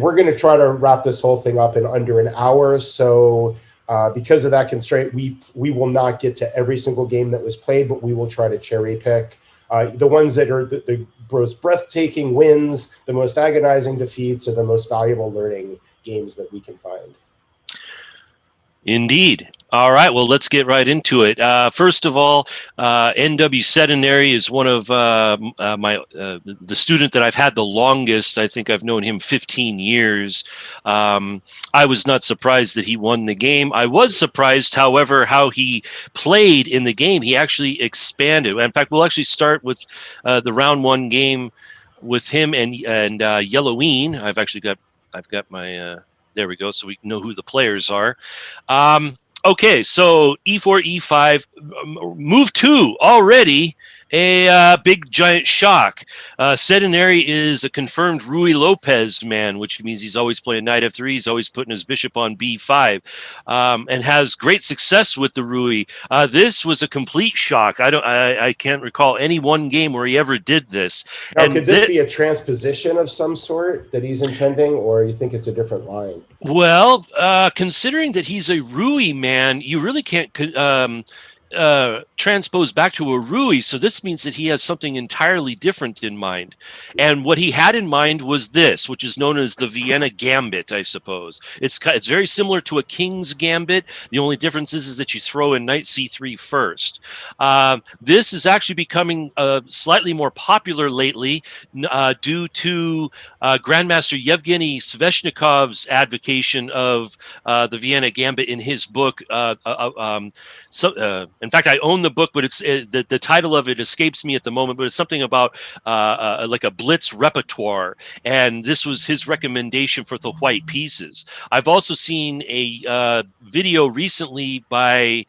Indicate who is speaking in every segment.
Speaker 1: we're going to try to wrap this whole thing up in under an hour. So because of that constraint, we will not get to every single game that was played, but we will try to cherry pick the ones that are the most breathtaking wins, the most agonizing defeats, or the most valuable learning games that we can find.
Speaker 2: Indeed. All right. Well, let's get right into it. First of all, N.W. Centenary is one of the student that I've had the longest. I think I've known him 15 years. I was not surprised that he won the game. I was surprised, however, how he played in the game. He actually expanded. In fact, we'll actually start with the round one game with him and Yelloween. I've got my. There we go. So we know who the players are. Okay, so E4, E5, move 2 already. A big giant shock. Centenary is a confirmed Ruy Lopez man, which means he's always playing knight f3. He's always putting his bishop on b5, and has great success with the Ruy. This was a complete shock. I can't recall any one game where he ever did this.
Speaker 1: Now, could this be a transposition of some sort that he's intending, or you think it's a different line?
Speaker 2: Well, considering that he's a Ruy man, you really can't transpose back to a Ruy, so this means that he has something entirely different in mind. And what he had in mind was this, which is known as the Vienna Gambit, I suppose. It's very similar to a King's Gambit. The only difference is that you throw in knight c3 first. This is actually becoming slightly more popular lately due to Grandmaster Yevgeny Sveshnikov's advocation of the Vienna Gambit in his book. In fact, I own the book, but it's the title of it escapes me at the moment. But it's something about like a blitz repertoire, and this was his recommendation for the white pieces. I've also seen a video recently by,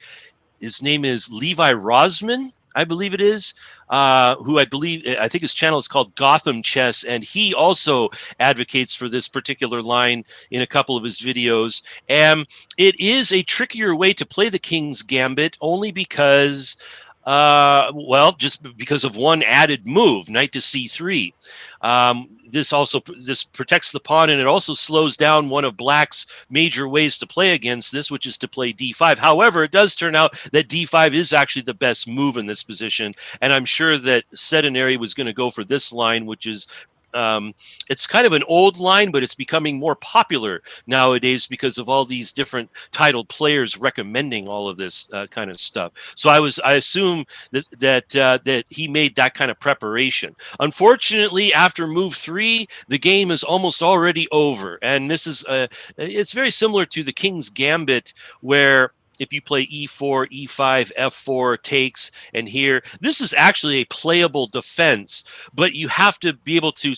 Speaker 2: his name is Levi Rosman, I believe it is, who I think his channel is called Gotham Chess, and he also advocates for this particular line in a couple of his videos. And it is a trickier way to play the King's Gambit, only because, just because of one added move, knight to c3. This protects the pawn, and it also slows down one of Black's major ways to play against this, which is to play d5. However, it does turn out that d5 is actually the best move in this position, and I'm sure that Centenary was going to go for this line, which is it's kind of an old line, but it's becoming more popular nowadays because of all these different titled players recommending all of this kind of stuff. So I assume that he made that kind of preparation. Unfortunately, after move 3, the game is almost already over, and this is it's very similar to the King's Gambit, where if you play e4, e5, f4 takes, and here, this is actually a playable defense, but you have to be able to,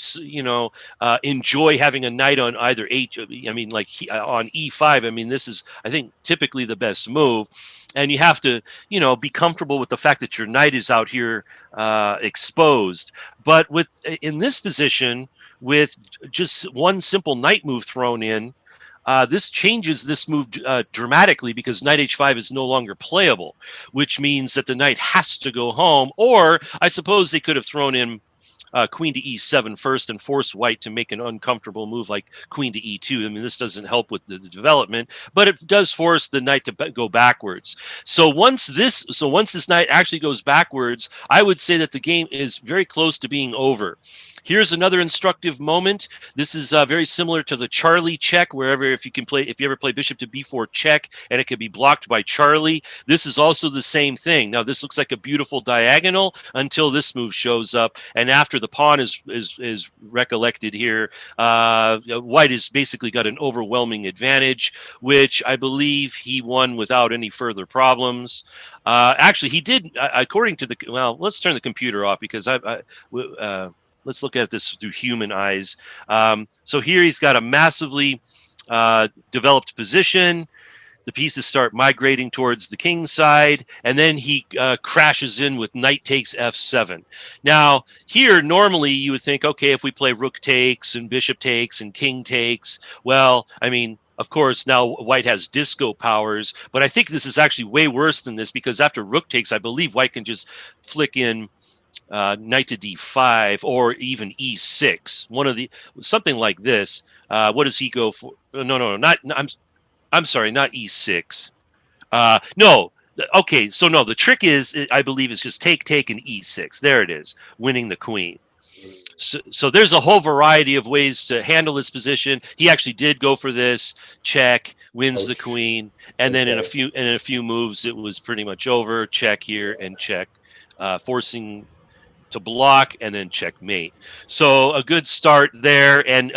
Speaker 2: enjoy having a knight on either on e5. I mean, this is, I think, typically the best move. And you have to, be comfortable with the fact that your knight is out here exposed. But in this position, with just one simple knight move thrown in, this changes this move dramatically, because knight h5 is no longer playable, which means that the knight has to go home. Or I suppose they could have thrown in queen to e7 first and force white to make an uncomfortable move like queen to e2. I mean, this doesn't help with the development, but it does force the knight to go backwards. So once this knight actually goes backwards, I would say that the game is very close to being over. Here's another instructive moment. This is very similar to the Charlie check, if you ever play bishop to b4 check, and it can be blocked by Charlie. This is also the same thing. Now, this looks like a beautiful diagonal until this move shows up, and after the pawn is recollected here, white has basically got an overwhelming advantage, which I believe he won without any further problems. Actually, he did, according to let's turn the computer off, because let's look at this through human eyes. So here he's got a massively developed position. The pieces start migrating towards the king's side, and then he crashes in with knight takes f7. Now, here, normally you would think, okay, if we play rook takes and bishop takes and king takes, well, I mean, of course, now white has disco powers, but I think this is actually way worse than this, because after rook takes, I believe white can just flick in knight to d5 or even e6. Something like this. What does he go for? No, not. I'm sorry, not e6. No. Okay, so no. The trick is, I believe, is just take, and e6. There it is, winning the queen. So there's a whole variety of ways to handle this position. He actually did go for this, check, wins the queen, and then in a few moves it was pretty much over. Check here and check, forcing to block and then checkmate. So a good start there, and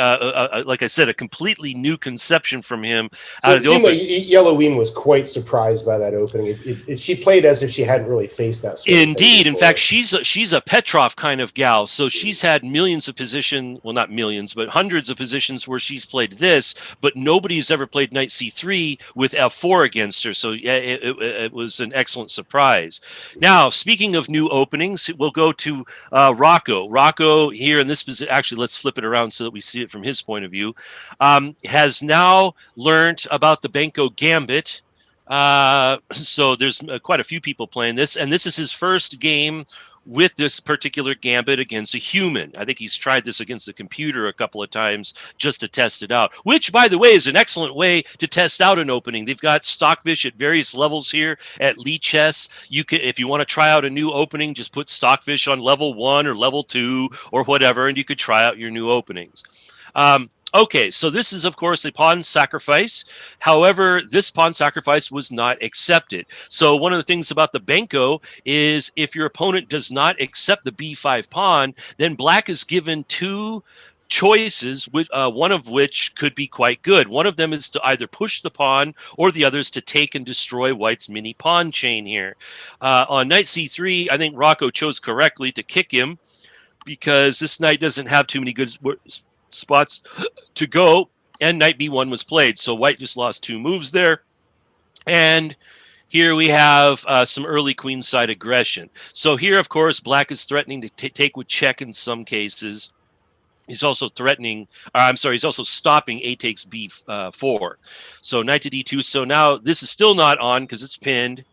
Speaker 2: like I said, a completely new conception from him.
Speaker 1: So it seemed like Yellowween was quite surprised by that opening. She played as if she hadn't really faced that sort of thing
Speaker 2: Indeed. In
Speaker 1: before.
Speaker 2: fact, she's a Petrov kind of gal. So she's had millions of positions, well, not millions, but hundreds of positions where she's played this, but nobody's ever played knight c3 with f4 against her. So yeah, it was an excellent surprise. Now, speaking of new openings, we'll go to Rocco. Rocco here in this position, actually, let's flip it around so that we see it from his point of view, has now learned about the Benko Gambit. So there's quite a few people playing this, and this is his first game with this particular gambit against a human. I think he's tried this against the computer a couple of times just to test it out, which, by the way, is an excellent way to test out an opening. They've got Stockfish at various levels here at Lichess. You can, if you want to try out a new opening, just put Stockfish on level 1 or level 2 or whatever, and you could try out your new openings. Okay, so this is, of course, a pawn sacrifice. However, this pawn sacrifice was not accepted. So one of the things about the Benko is if your opponent does not accept the b5 pawn, then black is given two choices, with one of which could be quite good. One of them is to either push the pawn, or the other is to take and destroy white's mini pawn chain here. On knight c3, I think Rocco chose correctly to kick him, because this knight doesn't have too many good spots to go, and knight b1 was played, so white just lost 2 moves there. And here we have some early queenside aggression. So here, of course, black is threatening to take with check in some cases. He's also threatening, he's also stopping a takes b4. So knight to d2. So now this is still not on because it's pinned,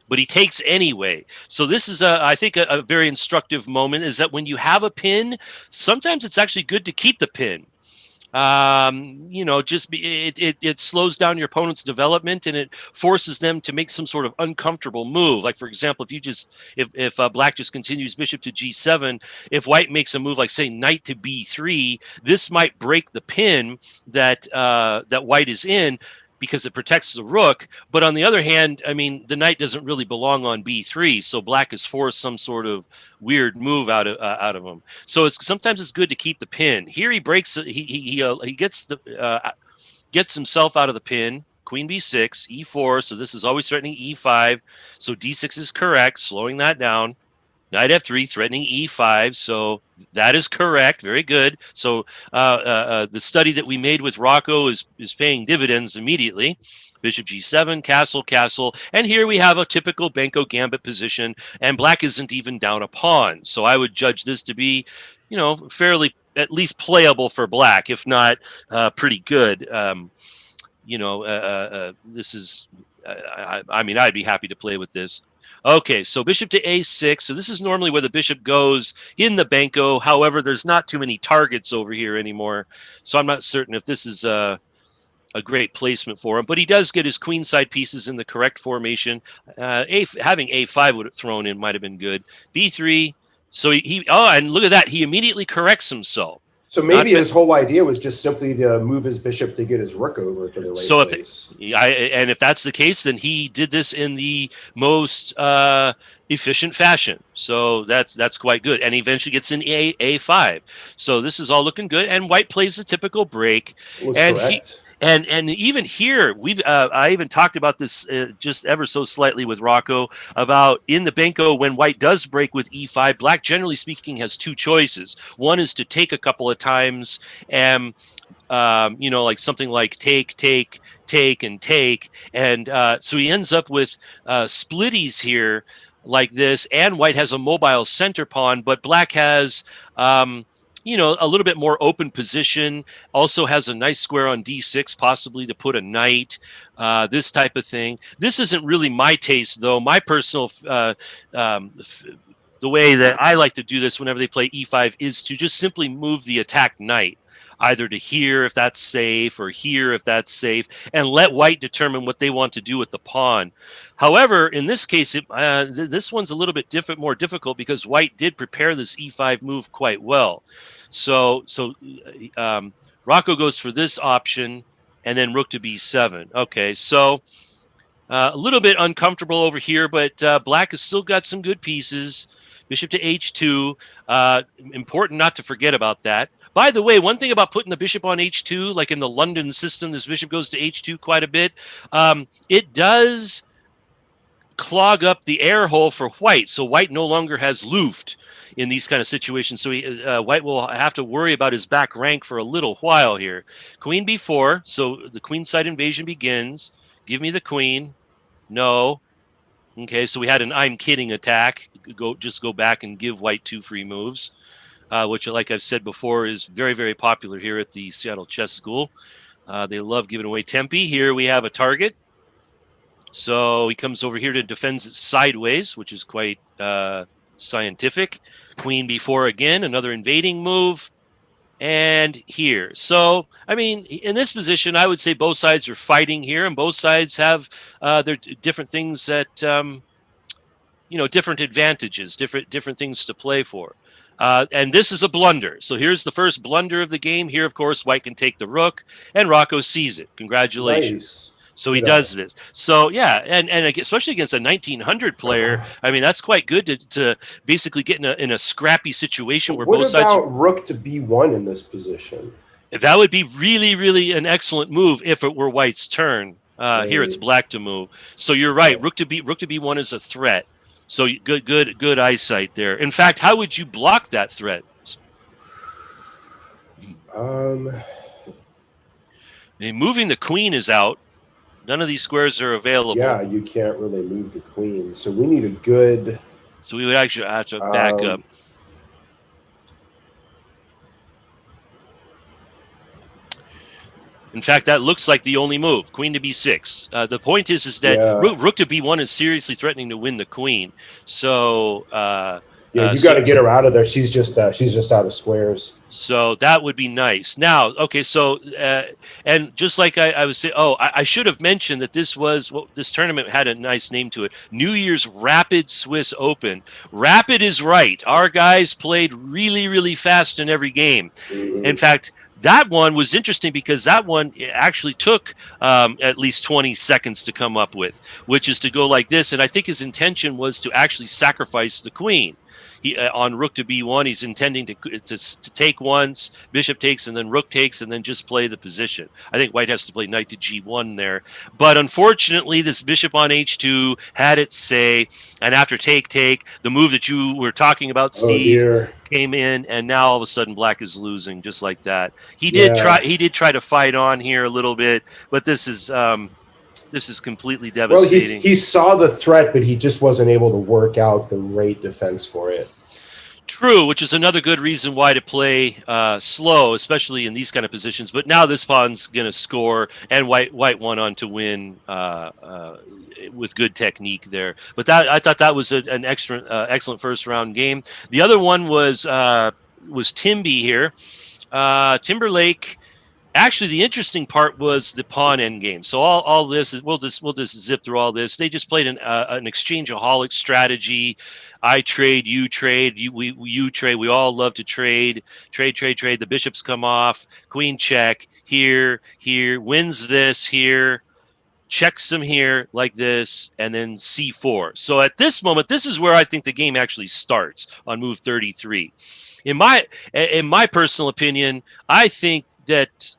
Speaker 2: but he takes anyway. So this is, I think, a very instructive moment, is that when you have a pin, sometimes it's actually good to keep the pin. It slows down your opponent's development, and it forces them to make some sort of uncomfortable move. Like, for example, if black just continues bishop to g7, if white makes a move like, say, knight to b3, this might break the pin that white is in, because it protects the rook. But on the other hand, I mean, the knight doesn't really belong on b3, so black is forced some sort of weird move out of him. So sometimes it's good to keep the pin. Here he breaks. He gets himself out of the pin. Queen b6, e4. So this is always threatening e5. So d6 is correct, slowing that down. Knight f3, threatening e5, so that is correct. Very good. So the study that we made with Rocco is paying dividends immediately. Bishop g7, castle, and here we have a typical Benko Gambit position, and black isn't even down a pawn. So I would judge this to be, fairly at least playable for black, if not pretty good. This is, I'd be happy to play with this. Okay, so bishop to a6. So this is normally where the bishop goes in the Benko. However, there's not too many targets over here anymore, so I'm not certain if this is a great placement for him. But he does get his queenside pieces in the correct formation. Having a5 would have thrown in might have been good. b3. So and look at that. He immediately corrects himself.
Speaker 1: So maybe his whole idea was just simply to move his bishop to get his rook over to the late place.
Speaker 2: And if that's the case, then he did this in the most efficient fashion. So that's quite good. And he eventually gets in a5. So this is all looking good. And white plays the typical break.
Speaker 1: Correct.
Speaker 2: And even here, I even talked about this just ever so slightly with Rocco about in the Benko, when white does break with e5, black, generally speaking, has 2 choices. One is to take a couple of times and, like something like take, and take. And so he ends up with splitties here like this, and white has a mobile center pawn, but black has... a little bit more open position, also has a nice square on d6, possibly to put a knight, this type of thing. This isn't really my taste, though. My personal the way that I like to do this whenever they play e5 is to just simply move the attack knight either to here if that's safe or here if that's safe, and let white determine what they want to do with the pawn. However, in this case, this one's a little bit more difficult because white did prepare this e5 move quite well. So Rocco goes for this option, and then rook to b7. Okay, so a little bit uncomfortable over here, but black has still got some good pieces. Bishop to h2. Important not to forget about that. By the way, one thing about putting the bishop on h2, like in the London system, this bishop goes to h2 quite a bit. It does clog up the air hole for white, so white no longer has Luft in these kind of situations. So white will have to worry about his back rank for a little while here. Queen b4, so the queenside invasion begins. Give me the queen. No. Okay, so we had an I'm kidding attack. Just go back and give white 2 free moves, which, like I've said before, is very, very popular here at the Seattle Chess School. They love giving away tempi. Here we have a target. So he comes over here to defend it sideways, which is quite scientific. Queen b4 again, another invading move. And here. So, I mean, in this position, I would say both sides are fighting here, and both sides have their different things that, different advantages, different things to play for. And this is a blunder. So here's the first blunder of the game. Here, of course, white can take the rook, and Rocco sees it. Congratulations. Nice. So he does this. So, yeah, and especially against a 1900 player, I mean, that's quite good to basically get in a scrappy situation where both sides.
Speaker 1: What about rook to b1 in this position?
Speaker 2: That would be really, really an excellent move if it were white's turn. Here it's black to move. So you're right. Rook to b1 is a threat. So good eyesight there. In fact, how would you block that threat? Moving the queen is out. None of these squares are available.
Speaker 1: Yeah, you can't really move the queen. So we need a good...
Speaker 2: So we would actually have to back up. In fact, that looks like the only move. Queen to b6. The point is that rook to b1 is seriously threatening to win the queen. So...
Speaker 1: you got to get her out of there. She's just out of squares.
Speaker 2: So that would be nice. Now, okay, so and just like I was saying, I should have mentioned that this tournament had a nice name to it. New Year's Rapid Swiss Open. Rapid is right. Our guys played really, really fast in every game. Mm-hmm. In fact, that one was interesting because that one actually took at least 20 seconds to come up with, which is to go like this. And I think his intention was to actually sacrifice the queen. On rook to b1, he's intending to take once, bishop takes, and then rook takes, and then just play the position. I think white has to play knight to g1 there. But unfortunately, this bishop on h2 had its say, and after take, the move that you were talking about, Steve, came in, and now all of a sudden black is losing just like that. He did try to fight on here a little bit, but this is completely devastating.
Speaker 1: Well, he saw the threat, but he just wasn't able to work out the right defense for it.
Speaker 2: True, which is another good reason why to play slow, especially in these kind of positions. But now this pawn's going to score, and white went on to win with good technique there. But I thought that was an excellent first round game. The other one was Timby here. Timberlake. Actually, the interesting part was the pawn endgame. So all this is we'll just zip through all this. They just played an exchangeaholic strategy. I trade, you trade, you trade. We all love to trade. The bishops come off. Queen check here, wins this here, checks them here like this, and then c4. So at this moment, this is where I think the game actually starts on move 33. In my personal opinion, I think that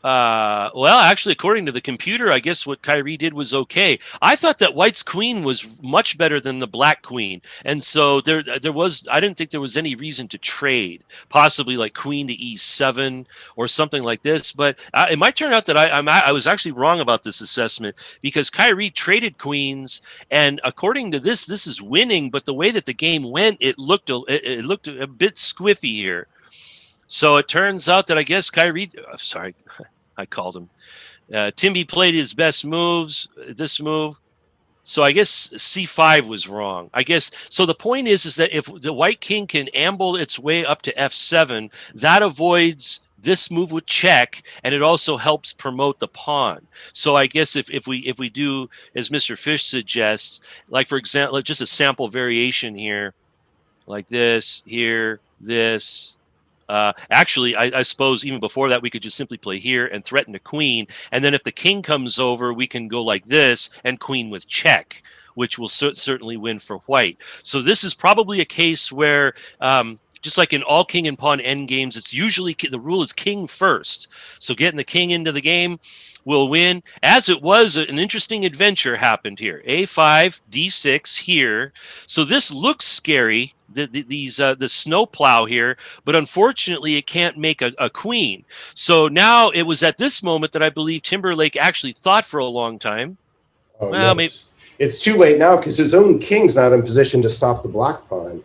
Speaker 2: actually, according to the computer, I guess what Kyrie did was okay. I thought that white's queen was much better than the black queen, and so I didn't think there was any reason to trade, possibly like queen to e7 or something like this. But it might turn out that I was actually wrong about this assessment, because Kyrie traded queens, and according to this is winning. But the way that the game went, it looked a bit squiffy here. So it turns out that I guess I called him. Timby played his best moves. This move, So I guess c5 was wrong. I guess so. The point is that if the white king can amble its way up to f7, that avoids this move with check, and it also helps promote the pawn. So I guess if we do as Mr. Fish suggests, like for example, just a sample variation here, like this here, this. Actually, I suppose even before that, we could just simply play here and threaten a queen. And then if the king comes over, we can go like this and queen with check, which will certainly win for white. So this is probably a case where, just like in all king and pawn end games, it's usually the rule is king first. So getting the king into the game will win. As it was, an interesting adventure happened here. A5, D6 here. So this looks scary. The snow plow here, but unfortunately it can't make a queen. So now it was at this moment that I believe Timberlake actually thought for a long time.
Speaker 1: Oh,
Speaker 2: Well,
Speaker 1: nice. It's too late now because his own king's not in position to stop the black pawn.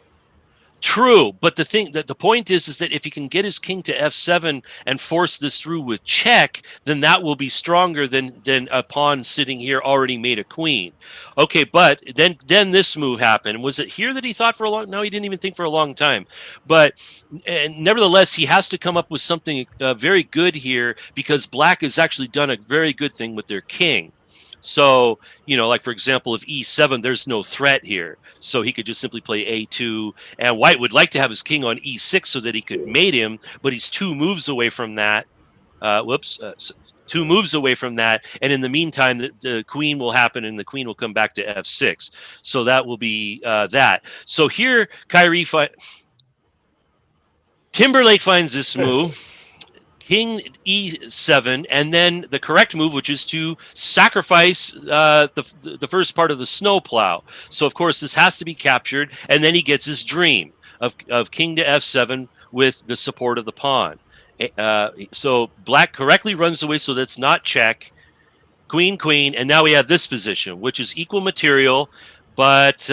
Speaker 2: True, but the point is that if he can get his king to f7 and force this through with check, then that will be stronger than a pawn sitting here already made a queen. Okay, but then this move happened. Was it here that he thought for a long? No, he didn't even think for a long time. But nevertheless, he has to come up with something very good here because black has actually done a very good thing with their king. So, like for example, if e7, there's no threat here. So he could just simply play a2. And white would like to have his king on e6 so that he could mate him, but he's 2 moves away from that. 2 moves away from that. And in the meantime, the queen will happen and the queen will come back to f6. So that will be that. So here, Timberlake finds this move. King e7, and then the correct move, which is to sacrifice the first part of the snow plow. So, of course, this has to be captured, and then he gets his dream of king to f7 with the support of the pawn. So black correctly runs away, so that's not check. Queen, queen, and now we have this position, which is equal material, but,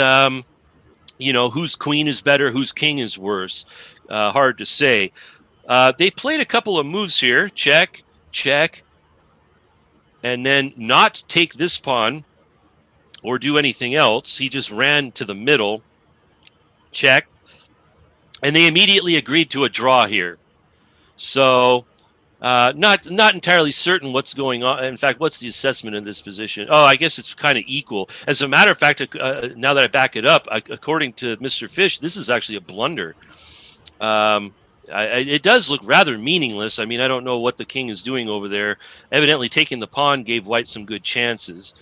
Speaker 2: whose queen is better, whose king is worse. Hard to say. They played a couple of moves here. Check, check. And then not take this pawn or do anything else. He just ran to the middle. Check. And they immediately agreed to a draw here. So not entirely certain what's going on. In fact, what's the assessment in this position? Oh, I guess it's kind of equal. As a matter of fact, now that I back it up, according to Mr. Fish, this is actually a blunder. It does look rather meaningless. I mean, I don't know what the king is doing over there. Evidently, taking the pawn gave white some good chances.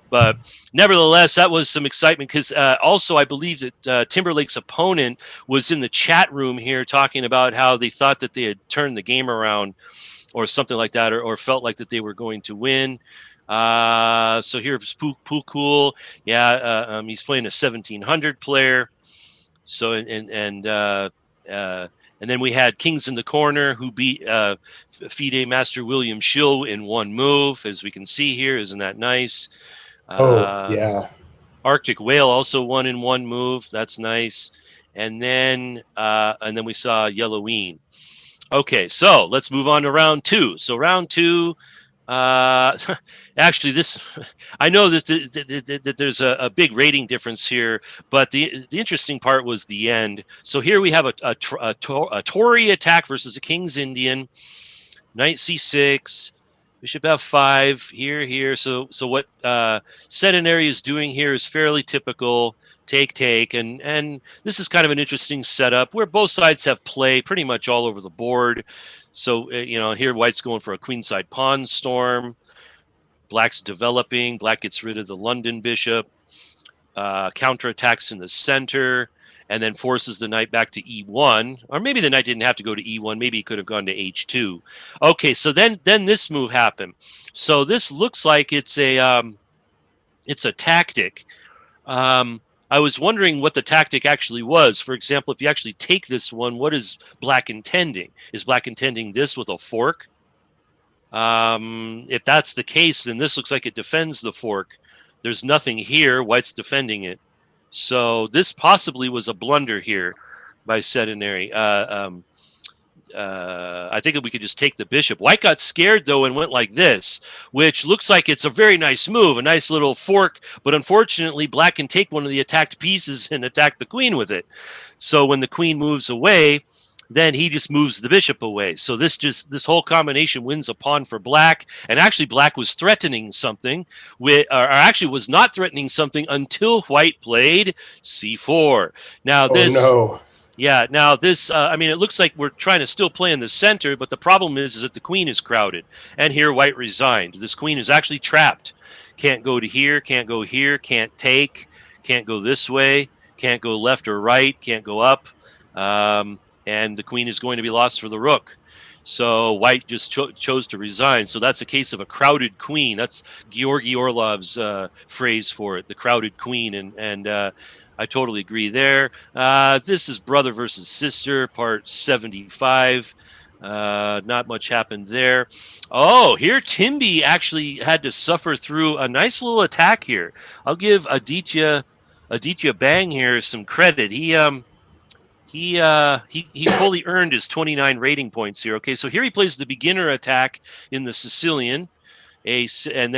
Speaker 2: But nevertheless, that was some excitement because also I believe that Timberlake's opponent was in the chat room here talking about how they thought that they had turned the game around or something like that, or felt like that they were going to win. So here's Pukul. Yeah, he's playing a 1700 player. So, and then we had Kings in the Corner, who beat FIDE Master William Schill in 1 move, as we can see here. Isn't that nice?
Speaker 1: Yeah.
Speaker 2: Arctic Whale also won in 1 move. That's nice. And then we saw Yelloween. Okay, so let's move on to round 2. So round 2. Actually, I know that there's a big rating difference here, but the interesting part was the end. So here we have a Tory attack versus a King's Indian, knight c6, bishop f5, here. So what Centenary is doing here is fairly typical. Take, and this is kind of an interesting setup where both sides have play pretty much all over the board. So, here white's going for a queenside pawn storm. Black's developing. Black gets rid of the London bishop. Counterattacks in the center. And then forces the knight back to e1. Or maybe the knight didn't have to go to e1. Maybe he could have gone to h2. Okay, so then this move happened. So this looks like it's a tactic. I was wondering what the tactic actually was. For example, if you actually take this one, what is black intending? Is black intending this with a fork? If that's the case, then this looks like it defends the fork. There's nothing here. White's defending it. So this possibly was a blunder here by Centenary. I think we could just take the bishop. White got scared, though, and went like this, which looks like it's a very nice move, a nice little fork. But unfortunately, black can take one of the attacked pieces and attack the queen with it. So when the queen moves away, then he just moves the bishop away. So this whole combination wins a pawn for black. And actually, black was threatening something, or actually was not threatening something until white played c4. Now this.
Speaker 1: Oh, no.
Speaker 2: Yeah, now this, I mean, it looks like we're trying to still play in the center, but the problem is that the queen is crowded. And here, white resigned. This queen is actually trapped. Can't go to here, can't go here, can't take, can't go this way, can't go left or right, can't go up. And the queen is going to be lost for the rook. So white just chose to resign. So that's a case of a crowded queen. That's Georgy Orlov's phrase for it, the crowded queen. And I totally agree there. This is brother versus sister, part 75. Not much happened there. Oh, here Timby actually had to suffer through a nice little attack here. I'll give Aditya Bang here some credit. He fully earned his 29 rating points here. Okay, so here he plays the beginner attack in the Sicilian. And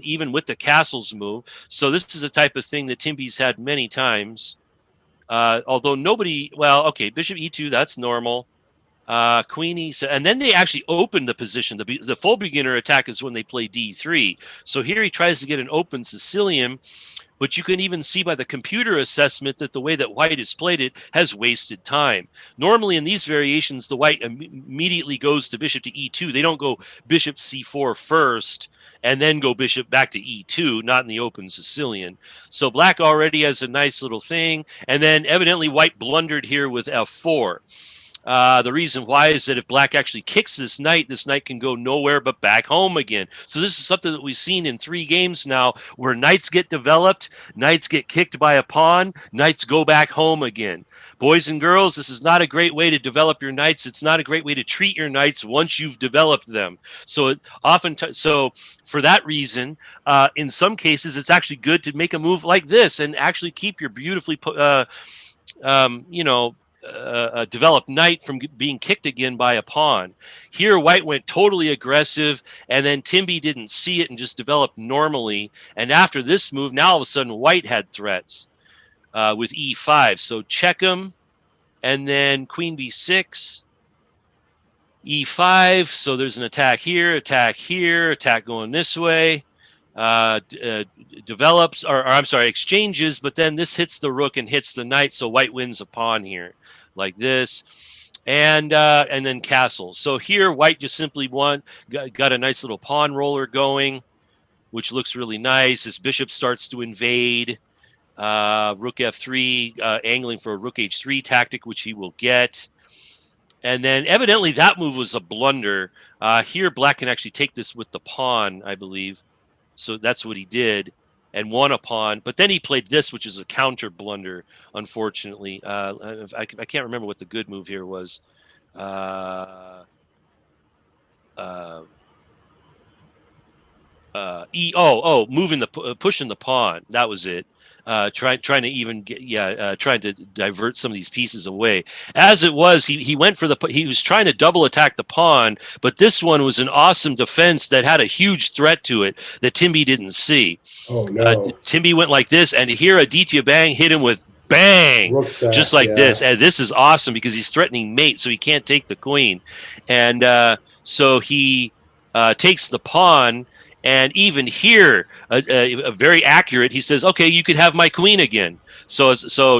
Speaker 2: even with the castles move. So this is a type of thing that Timby's had many times. Although bishop e2, that's normal. Queen e7, and then they actually open the position. The full beginner attack is when they play d3. So here he tries to get an open Sicilian, but you can even see by the computer assessment that the way that white has played it has wasted time. Normally in these variations, the white immediately goes to bishop to e2. They don't go bishop c4 first and then go bishop back to e2, not in the open Sicilian. So black already has a nice little thing. And then evidently white blundered here with f4. The reason why is that if black actually kicks this knight can go nowhere but back home again. So this is something that we've seen in 3 games now, where knights get developed, knights get kicked by a pawn, knights go back home again. Boys and girls, this is not a great way to develop your knights. It's not a great way to treat your knights once you've developed them. So for that reason, in some cases, it's actually good to make a move like this and actually keep your beautifully developed knight from being kicked again by a pawn. Here, white went totally aggressive, and then Timby didn't see it and just developed normally. And after this move, now all of a sudden, white had threats with e5. So check him, and then queen b6, e5. So there's an attack here, attack going this way. Exchanges, but then this hits the rook and hits the knight, so white wins a pawn here, like this, and then castles. So here, white just simply got a nice little pawn roller going, which looks really nice. His bishop starts to invade. Rook f3, angling for a rook h3 tactic, which he will get. And then evidently that move was a blunder. Here, black can actually take this with the pawn, I believe. So that's what he did and won a pawn. But then he played this, which is a counter blunder, unfortunately. I can't remember what the good move here was. Pushing the pawn. That was it. Trying to divert some of these pieces away. As it was, he was trying to double attack the pawn, but this one was an awesome defense that had a huge threat to it that Timby didn't see.
Speaker 1: Oh no!
Speaker 2: Timby went like this, and here Aditya Bang hit him with bang, just like this. And this is awesome because he's threatening mate, so he can't take the queen, and so he takes the pawn. And even here, very accurate, he says, okay, you could have my queen again. So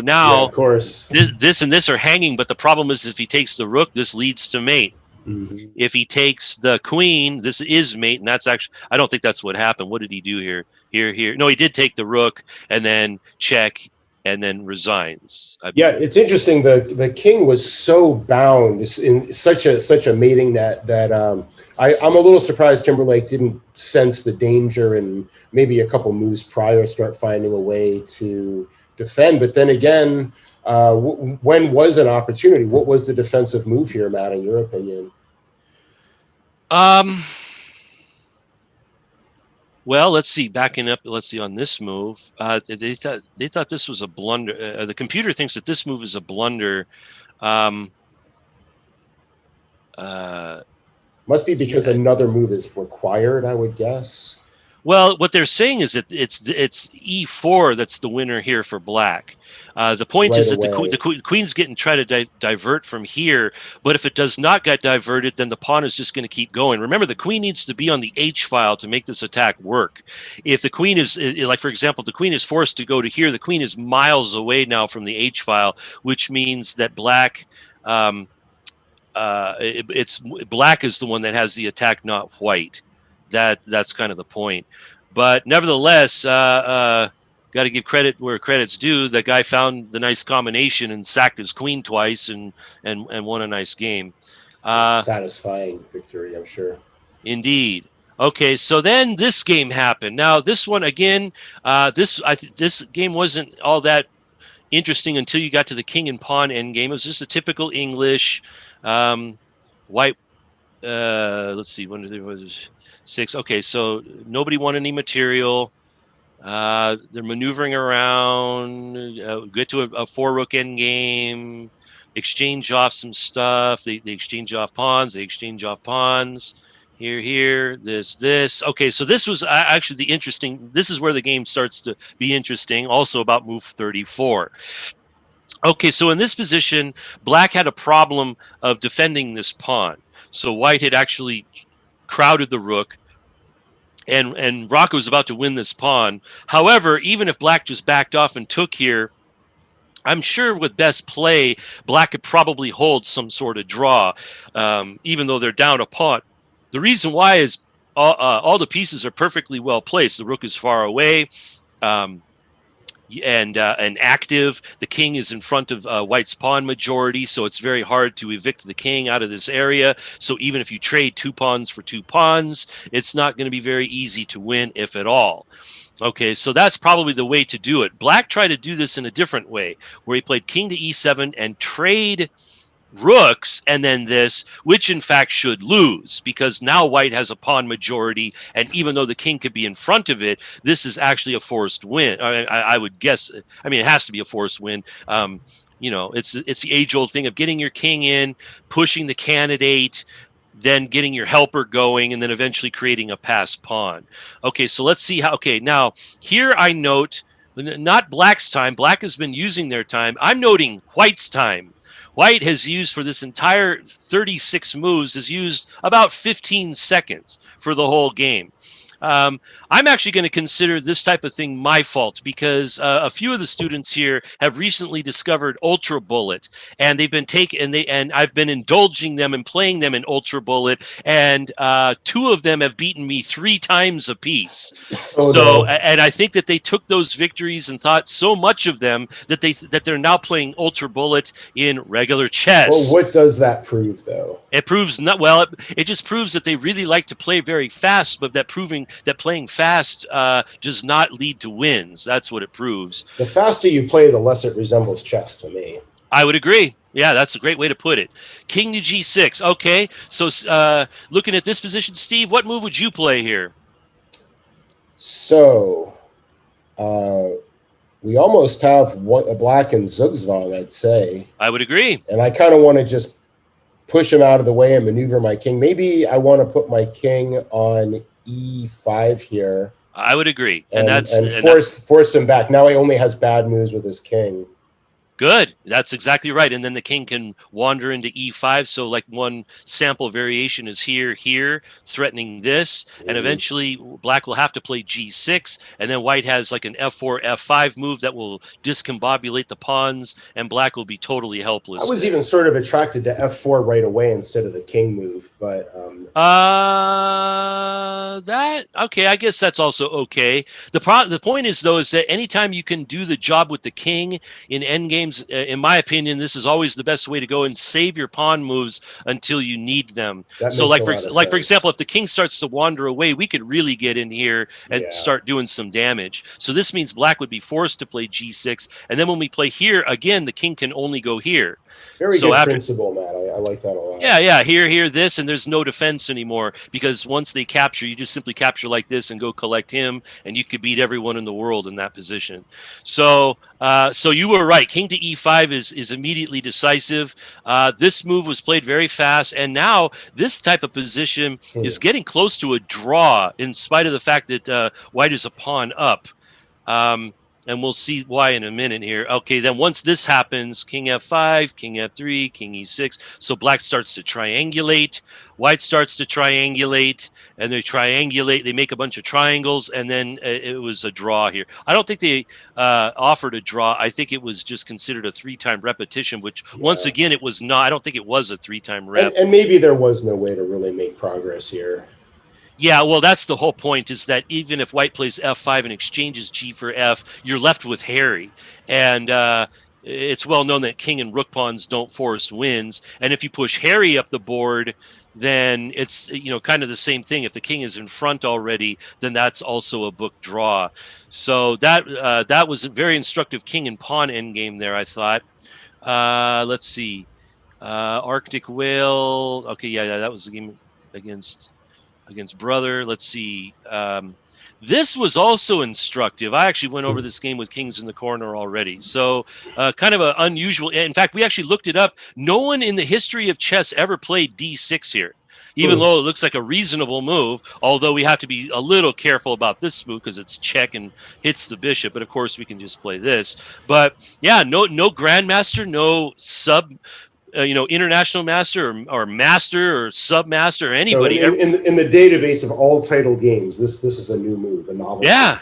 Speaker 2: now,
Speaker 1: of course,
Speaker 2: this and this are hanging. But the problem is if he takes the rook, this leads to mate. Mm-hmm. If he takes the queen, this is mate. And that's actually, I don't think that's what happened. What did he do here? No, he did take the rook and then check and then resigns.
Speaker 1: Yeah, it's interesting. The king was so bound in such a mating net that I'm a little surprised Timberlake didn't sense the danger and maybe a couple moves prior start finding a way to defend. But then again, when was an opportunity? What was the defensive move here, Matt, in your opinion?
Speaker 2: Well, let's see. Backing up, let's see on this move. They thought this was a blunder. The computer thinks that this move is a blunder.
Speaker 1: Must be because
Speaker 2: Yeah.
Speaker 1: another move is required, I would guess.
Speaker 2: Well, what they're saying is that it's e4 that's the winner here for black. The point
Speaker 1: Right
Speaker 2: is that
Speaker 1: away.
Speaker 2: the queen's getting try to divert from here, but if it does not get diverted, then the pawn is just going to keep going. Remember, the queen needs to be on the h file to make this attack work. If the queen is, like for example, the queen is forced to go to here, the queen is miles away now from the h file, which means that black. It's black is the one that has the attack, not white. That's kind of the point. But nevertheless, got to give credit where credit's due. The guy found the nice combination and sacked his queen twice and won a nice game.
Speaker 1: Satisfying victory, I'm sure.
Speaker 2: Indeed. Okay, so then this game happened. Now this one again, this game wasn't all that interesting until you got to the king and pawn endgame. It was just a typical English white. Let's see, when there was 6. Okay, so nobody won any material. They're maneuvering around. Get to a 4 rook endgame. Exchange off some stuff. They exchange off pawns. They exchange off pawns. Here, this. Okay, so this was actually the interesting. This is where the game starts to be interesting. Also about move 34. Okay, so in this position, black had a problem of defending this pawn. So white had actually crowded the rook, and Rocco was about to win this pawn. However, even if black just backed off and took here, I'm sure with best play, black could probably hold some sort of draw, even though they're down a pawn. The reason why is all the pieces are perfectly well placed. The rook is far away. And active. The king is in front of white's pawn majority, so it's very hard to evict the king out of this area. So even if you trade 2 pawns for 2 pawns, it's not going to be very easy to win, if at all. Okay, so that's probably the way to do it. Black tried to do this in a different way, where he played king to e7 and trade rooks and then this, which in fact should lose, because now white has a pawn majority, and even though the king could be in front of it, this is actually a forced win. I would guess. I mean, it has to be a forced win. It's the age-old thing of getting your king in, pushing the candidate, then getting your helper going, and then eventually creating a passed pawn. Okay, so let's see how. Okay, now here I note not black's time. Black has been using their time. I'm noting white's time. White has used for this entire 36 moves, has used about 15 seconds for the whole game. I'm actually going to consider this type of thing my fault, because a few of the students here have recently discovered Ultra Bullet, and they've been and I've been indulging them and playing them in Ultra Bullet, and 2 of them have beaten me 3 times apiece. And I think that they took those victories and thought so much of them that they're now playing Ultra Bullet in regular chess.
Speaker 1: Well, what does that prove, though?
Speaker 2: It proves not well. It just proves that they really like to play very fast, but that playing fast does not lead to wins. That's what it proves.
Speaker 1: The faster you play, the less it resembles chess to me.
Speaker 2: I would agree. Yeah, that's a great way to put it. King to g6. Okay, so looking at this position, Steve, what move would you play here?
Speaker 1: So, we almost have a black and Zugzwang, I'd say.
Speaker 2: I would agree.
Speaker 1: And I kind of want to just push him out of the way and maneuver my king. Maybe I want to put my king on e5 here.
Speaker 2: I would agree,
Speaker 1: and force him back. Now he only has bad moves with his king.
Speaker 2: Good. That's exactly right. And then the king can wander into e5. So like one sample variation is here, threatening this. And eventually black will have to play g6. And then white has like an f4, f5 move that will discombobulate the pawns. And black will be totally helpless.
Speaker 1: I was even sort of attracted to f4 right away instead of the king move. But
Speaker 2: okay, I guess that's also okay. The point is, though, is that anytime you can do the job with the king in endgame, in my opinion, this is always the best way to go and save your pawn moves until you need them. So like for example, if the king starts to wander away, we could really get in here and start doing some damage. So this means black would be forced to play g6, and then when we play here again, the king can only go here.
Speaker 1: Very good principle, Matt. I like that a lot.
Speaker 2: Yeah, here, this, and there's no defense anymore, because once they capture, you just simply capture like this and go collect him, and you could beat everyone in the world in that position. So so you were right. King to e5 is immediately decisive. This move was played very fast, and now this type of position is getting close to a draw, in spite of the fact that white is a pawn up. And we'll see why in a minute here. Okay, then once this happens, king f5, king f3, king e6. So black starts to triangulate, white starts to triangulate, and they triangulate. They make a bunch of triangles, and then it was a draw here. I don't think they offered a draw. I think it was just considered a 3-time repetition, which once again, it was not. I don't think it was a 3-time rep.
Speaker 1: And maybe there was no way to really make progress here.
Speaker 2: Yeah, well, that's the whole point, is that even if white plays f5 and exchanges g for f, you're left with Harry. And it's well known that king and rook pawns don't force wins. And if you push Harry up the board, then it's, you know, kind of the same thing. If the king is in front already, then that's also a book draw. So that was a very instructive king and pawn endgame there, I thought. Let's see. Arctic Whale. Okay, yeah, that was the game against brother. Let's see. This was also instructive. I actually went over this game with kings in the corner already. So kind of an unusual. In fact, we actually looked it up. No one in the history of chess ever played d6 here, even though it looks like a reasonable move, although we have to be a little careful about this move because it's check and hits the bishop. But of course, we can just play this. But yeah, no grandmaster, no sub international master or master or sub-master or anybody.
Speaker 1: So in the database of all title games, this is a new move, a novel.
Speaker 2: Yeah.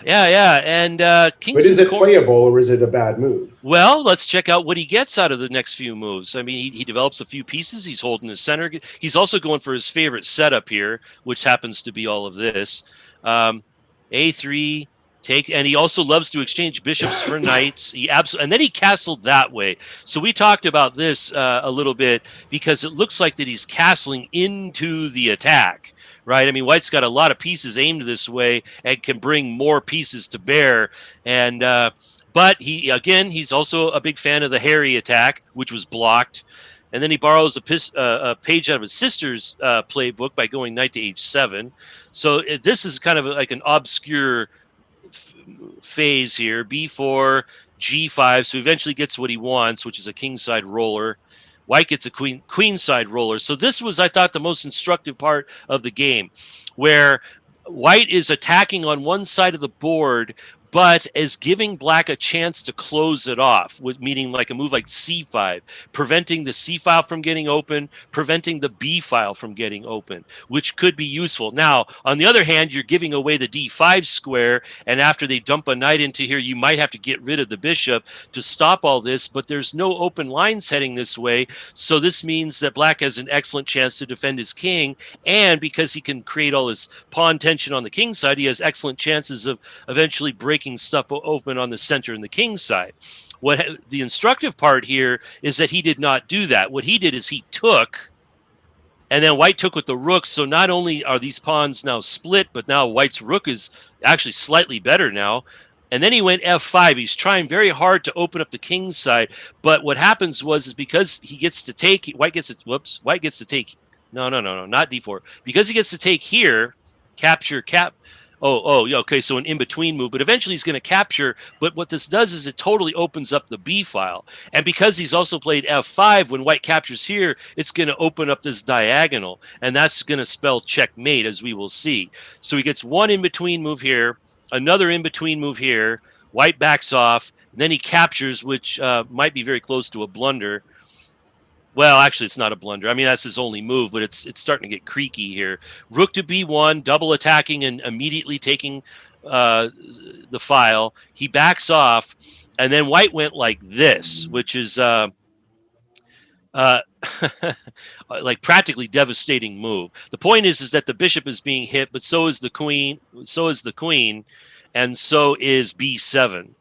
Speaker 2: And
Speaker 1: But is it playable or is it a bad move?
Speaker 2: Well, let's check out what he gets out of the next few moves. I mean, he develops a few pieces. He's holding his center. He's also going for his favorite setup here, which happens to be all of this. A3. And he also loves to exchange bishops for knights. And then he castled that way. So we talked about this a little bit because it looks like that he's castling into the attack, right? I mean, white's got a lot of pieces aimed this way and can bring more pieces to bear. And but he's also a big fan of the Harry attack, which was blocked. And then he borrows a page out of his sister's playbook by going knight to h7. So this is kind of like an obscure phase here. B4, G5, so eventually gets what he wants, which is a kingside roller. White gets a queenside roller. So this was, I thought, the most instructive part of the game, where white is attacking on one side of the board, but is giving black a chance to close it off, meaning like a move like c5, preventing the c file from getting open, preventing the b file from getting open, which could be useful. Now, on the other hand, you're giving away the d5 square, and after they dump a knight into here, you might have to get rid of the bishop to stop all this, but there's no open lines heading this way, so this means that black has an excellent chance to defend his king, and because he can create all this pawn tension on the king side, he has excellent chances of eventually breaking stuff open on the center and the king side. What the instructive part here is that he did not do that. What he did is he took, and then white took with the rook. So not only are these pawns now split, but now white's rook is actually slightly better now. And then he went f5. He's trying very hard to open up the king side. But what happens is because he gets to take, white gets to take, no, not d4. Because he gets to take here, capture, okay, so an in-between move, but eventually he's going to capture, but what this does is it totally opens up the b file, and because he's also played f5, when white captures here, it's going to open up this diagonal, and that's going to spell checkmate, as we will see. So he gets one in-between move here, another in-between move here, white backs off, and then he captures, which might be very close to a blunder. Well, actually, it's not a blunder. I mean, that's his only move, but it's starting to get creaky here. Rook to b1, double attacking and immediately taking the file. He backs off, and then white went like this, which is like practically devastating move. The point is that the bishop is being hit, but so is the queen, and so is b7.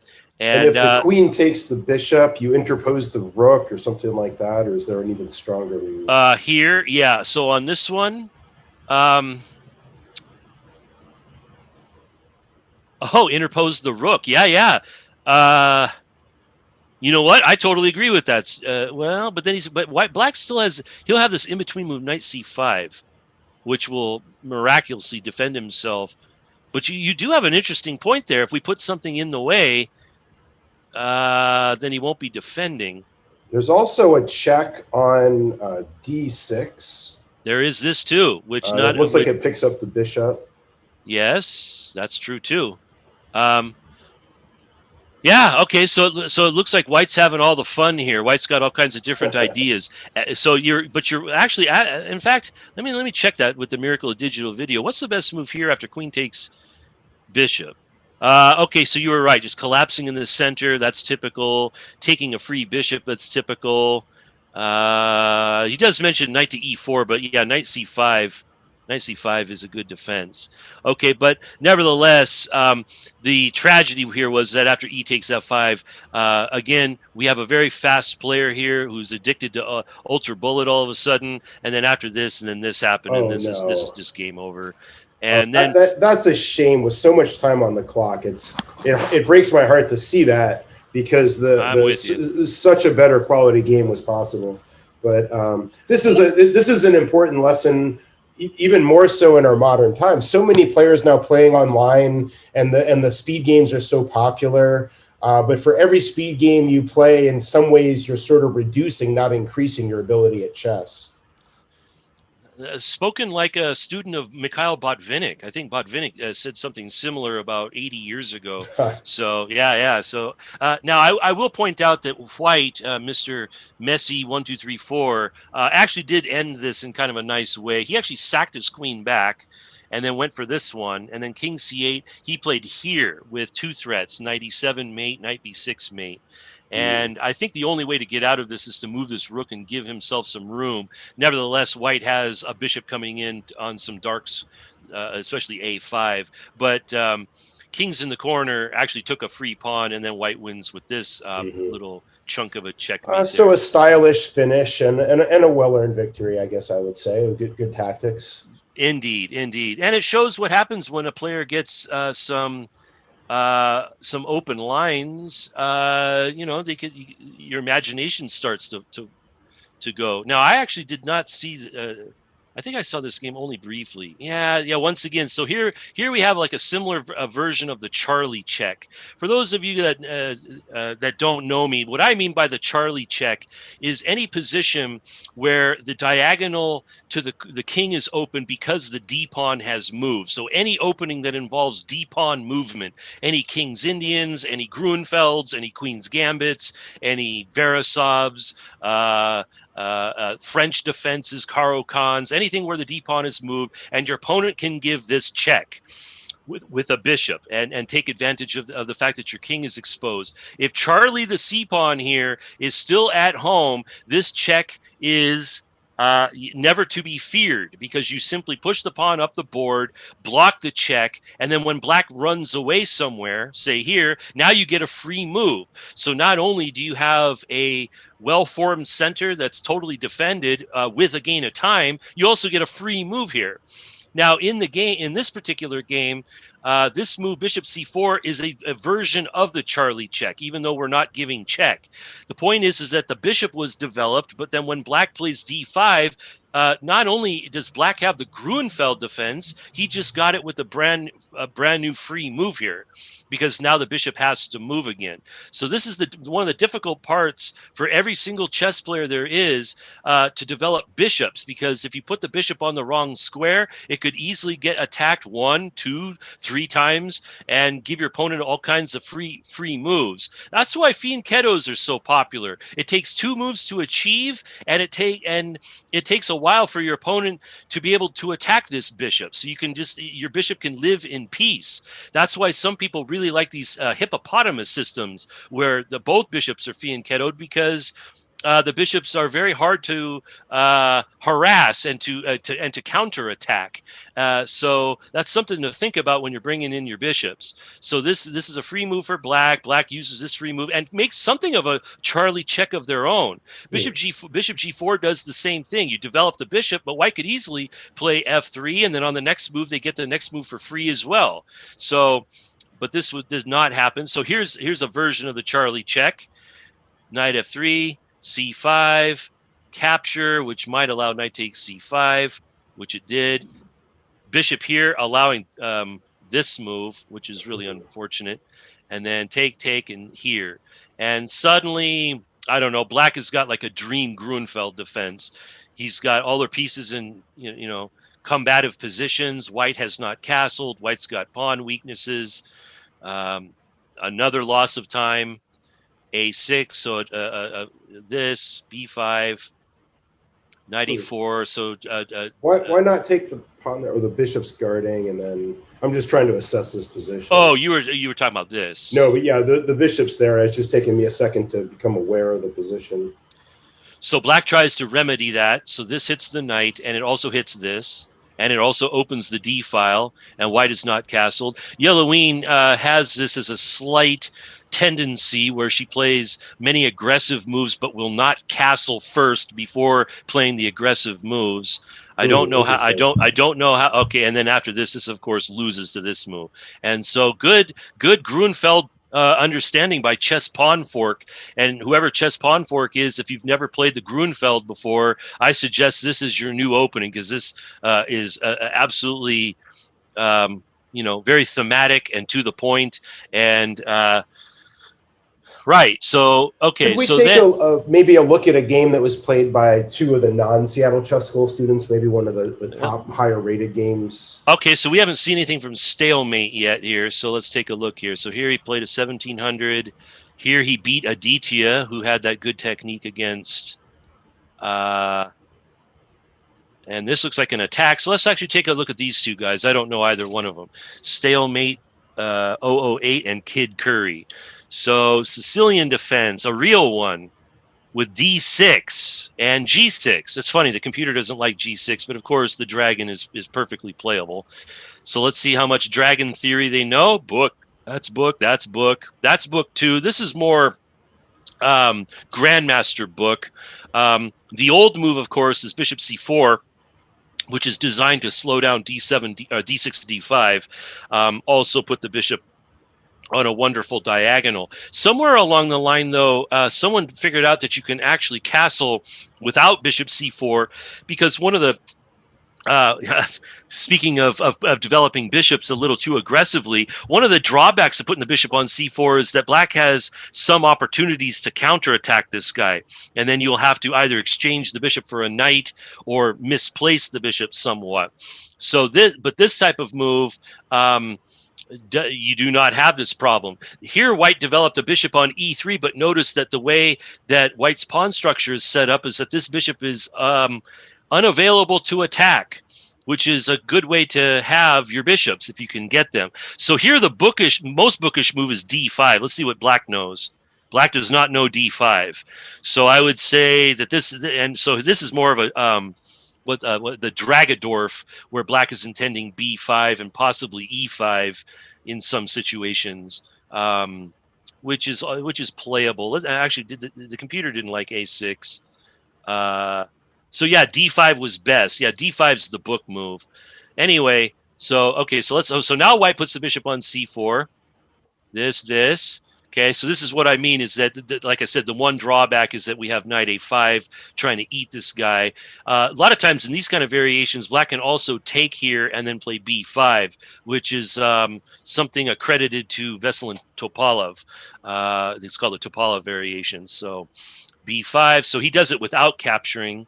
Speaker 1: And if the queen takes the bishop, you interpose the rook or something like that, or is there an even stronger move?
Speaker 2: Here, yeah. So on this one, interpose the rook. Yeah. You know what? I totally agree with that. But then black still he'll have this in between move, knight c5. which will miraculously defend himself. But you do have an interesting point there. If we put something in the way, then he won't be defending.
Speaker 1: There's also a check on d6.
Speaker 2: There is this too, which
Speaker 1: It looks like it picks up the bishop.
Speaker 2: Yes, that's true too. Yeah. Okay. So it looks like White's having all the fun here. White's got all kinds of different ideas. So you're actually in fact, let me check that with the Miracle of Digital Video. What's the best move here after Queen takes Bishop? Okay, so you were right. Just collapsing in the center, that's typical. Taking a free bishop, that's typical. He does mention knight to e4, but yeah, knight c5. Knight c5 is a good defense. Okay, but nevertheless, the tragedy here was that after e takes f5, again, we have a very fast player here who's addicted to ultra bullet all of a sudden, and then after this, and then this happened, and this is just game over. And then
Speaker 1: that's a shame. With so much time on the clock, it breaks my heart to see that, because such a better quality game was possible. But this is an important lesson, even more so in our modern times. So many players now playing online, and the speed games are so popular. But for every speed game you play, in some ways you're sort of reducing, not increasing, your ability at chess.
Speaker 2: Spoken like a student of Mikhail Botvinnik. I think Botvinnik said something similar about 80 years ago. So, yeah. So now I will point out that White, Mr. Messi 1-2-3-4, actually did end this in kind of a nice way. He actually sacked his queen back and then went for this one. And then king c8, he played here with two threats, knight e7 mate, knight b6 mate. And I think the only way to get out of this is to move this rook and give himself some room. Nevertheless, White has a bishop coming in on some darks, especially a5. But kings in the corner actually took a free pawn, and then White wins with this little chunk of a checkmate.
Speaker 1: So a stylish finish and a well-earned victory, I guess I would say. Good tactics.
Speaker 2: Indeed. And it shows what happens when a player gets some open lines. Your imagination starts to go. Now, I actually did not see I think I saw this game only briefly. Yeah. Once again, so here we have like a similar version of the Charlie check. For those of you that don't know me, what I mean by the Charlie check is any position where the diagonal to the king is open because the d pawn has moved. So any opening that involves d pawn movement, any king's Indians, any Grunfelds, any queen's gambits, any Veresovs, French defenses, Caro-Cans, anything where the d pawn is moved, and your opponent can give this check with a bishop and take advantage of the fact that your king is exposed. If Charlie the c pawn here is still at home, this check is never to be feared, because you simply push the pawn up the board, block the check, and then when black runs away somewhere, say here, now you get a free move. So not only do you have a well-formed center that's totally defended with a gain of time, you also get a free move here. Now, in this particular game, this move, bishop c4, is a version of the Charlie check, even though we're not giving check. The point is that the bishop was developed, but then when black plays d5, not only does black have the Grunfeld defense, he just got it with a brand new free move here, because now the bishop has to move again. So this is one of the difficult parts for every single chess player there is to develop bishops, because if you put the bishop on the wrong square, it could easily get attacked 1, 2, 3 times and give your opponent all kinds of free moves. That's why fianchettos are so popular. It takes 2 moves to achieve, and it takes a while for your opponent to be able to attack this bishop. So your bishop can live in peace. That's why some people really like these hippopotamus systems where both bishops are fianchettoed, because the bishops are very hard to harass and to counterattack. So that's something to think about when you're bringing in your bishops. So this is a free move for black. Black uses this free move and makes something of a Charlie check of their own. Bishop g4 does the same thing. You develop the bishop, but white could easily play f3, and then on the next move they get the next move for free as well. So, but this does not happen. So here's a version of the Charlie check. Knight f3. c5, capture, which might allow knight takes c5. which it did. Bishop here allowing this move, which is really unfortunate. And then take, and here. And suddenly, I don't know, black has got like a dream Grunfeld defense. He's got all their pieces in, combative positions. White has not castled. White's got pawn weaknesses. Another loss of time. A6, so this, B5, knight e4. So
Speaker 1: why not take the pawn there, or the bishop's guarding, and then I'm just trying to assess this position.
Speaker 2: Oh, you were talking about this.
Speaker 1: No, but yeah, the bishop's there. It's just taking me a second to become aware of the position.
Speaker 2: So black tries to remedy that. So this hits the knight, and it also hits this, and it also opens the D file, and white is not castled. Yelloween has this as a slight tendency where she plays many aggressive moves but will not castle first before playing the aggressive moves. I don't know how. I don't know how. Okay, and then after this of course loses to this move. And so good Grunfeld understanding by Chess Pawn Fork, and whoever Chess Pawn Fork is, if you've never played the Grunfeld before, I suggest this is your new opening, because this is absolutely very thematic and to the point. And right. So, okay.
Speaker 1: Could we
Speaker 2: so
Speaker 1: take
Speaker 2: then
Speaker 1: maybe a look at a game that was played by two of the non-Seattle Chess School students, maybe one of the top higher rated games?
Speaker 2: Okay, so we haven't seen anything from Stalemate yet here. So let's take a look here. So here he played a 1700. Here he beat Aditya, who had that good technique against. And this looks like an attack. So let's actually take a look at these two guys. I don't know either one of them. Stalemate 008 and Kid Curry. So Sicilian defense, a real one, with D6 and G6. It's funny, the computer doesn't like G6, but of course the dragon is perfectly playable. So let's see how much dragon theory they know. Book. That's book. That's book. That's book 2. This is more Grandmaster book. The old move, of course, is Bishop C4, which is designed to slow down D7, D6 to D5. Also put the bishop on a wonderful diagonal. Somewhere along the line, though, someone figured out that you can actually castle without bishop c4, because one of the speaking of developing bishops a little too aggressively, one of the drawbacks of putting the bishop on c4 is that black has some opportunities to counterattack this guy, and then you'll have to either exchange the bishop for a knight or misplace the bishop somewhat. So this type of move, you do not have this problem. Here, white developed a bishop on e3, but notice that the way that white's pawn structure is set up is that this bishop is unavailable to attack, which is a good way to have your bishops if you can get them. So here, the most bookish move is d5. Let's see what black knows. Black does not know d5. So I would say that this is more of a what the Dragadorf, where black is intending b5 and possibly e5 in some situations, which is playable. Actually, the computer didn't like a6. So yeah, d5 was best. Yeah, d5 is the book move. Anyway, so now white puts the bishop on c4. This. Okay, so this is what I mean is that, like I said, the one drawback is that we have knight a5 trying to eat this guy. A lot of times in these kind of variations, black can also take here and then play b5, which is something accredited to Veselin Topalov. It's called the Topalov variation. So b5, so he does it without capturing.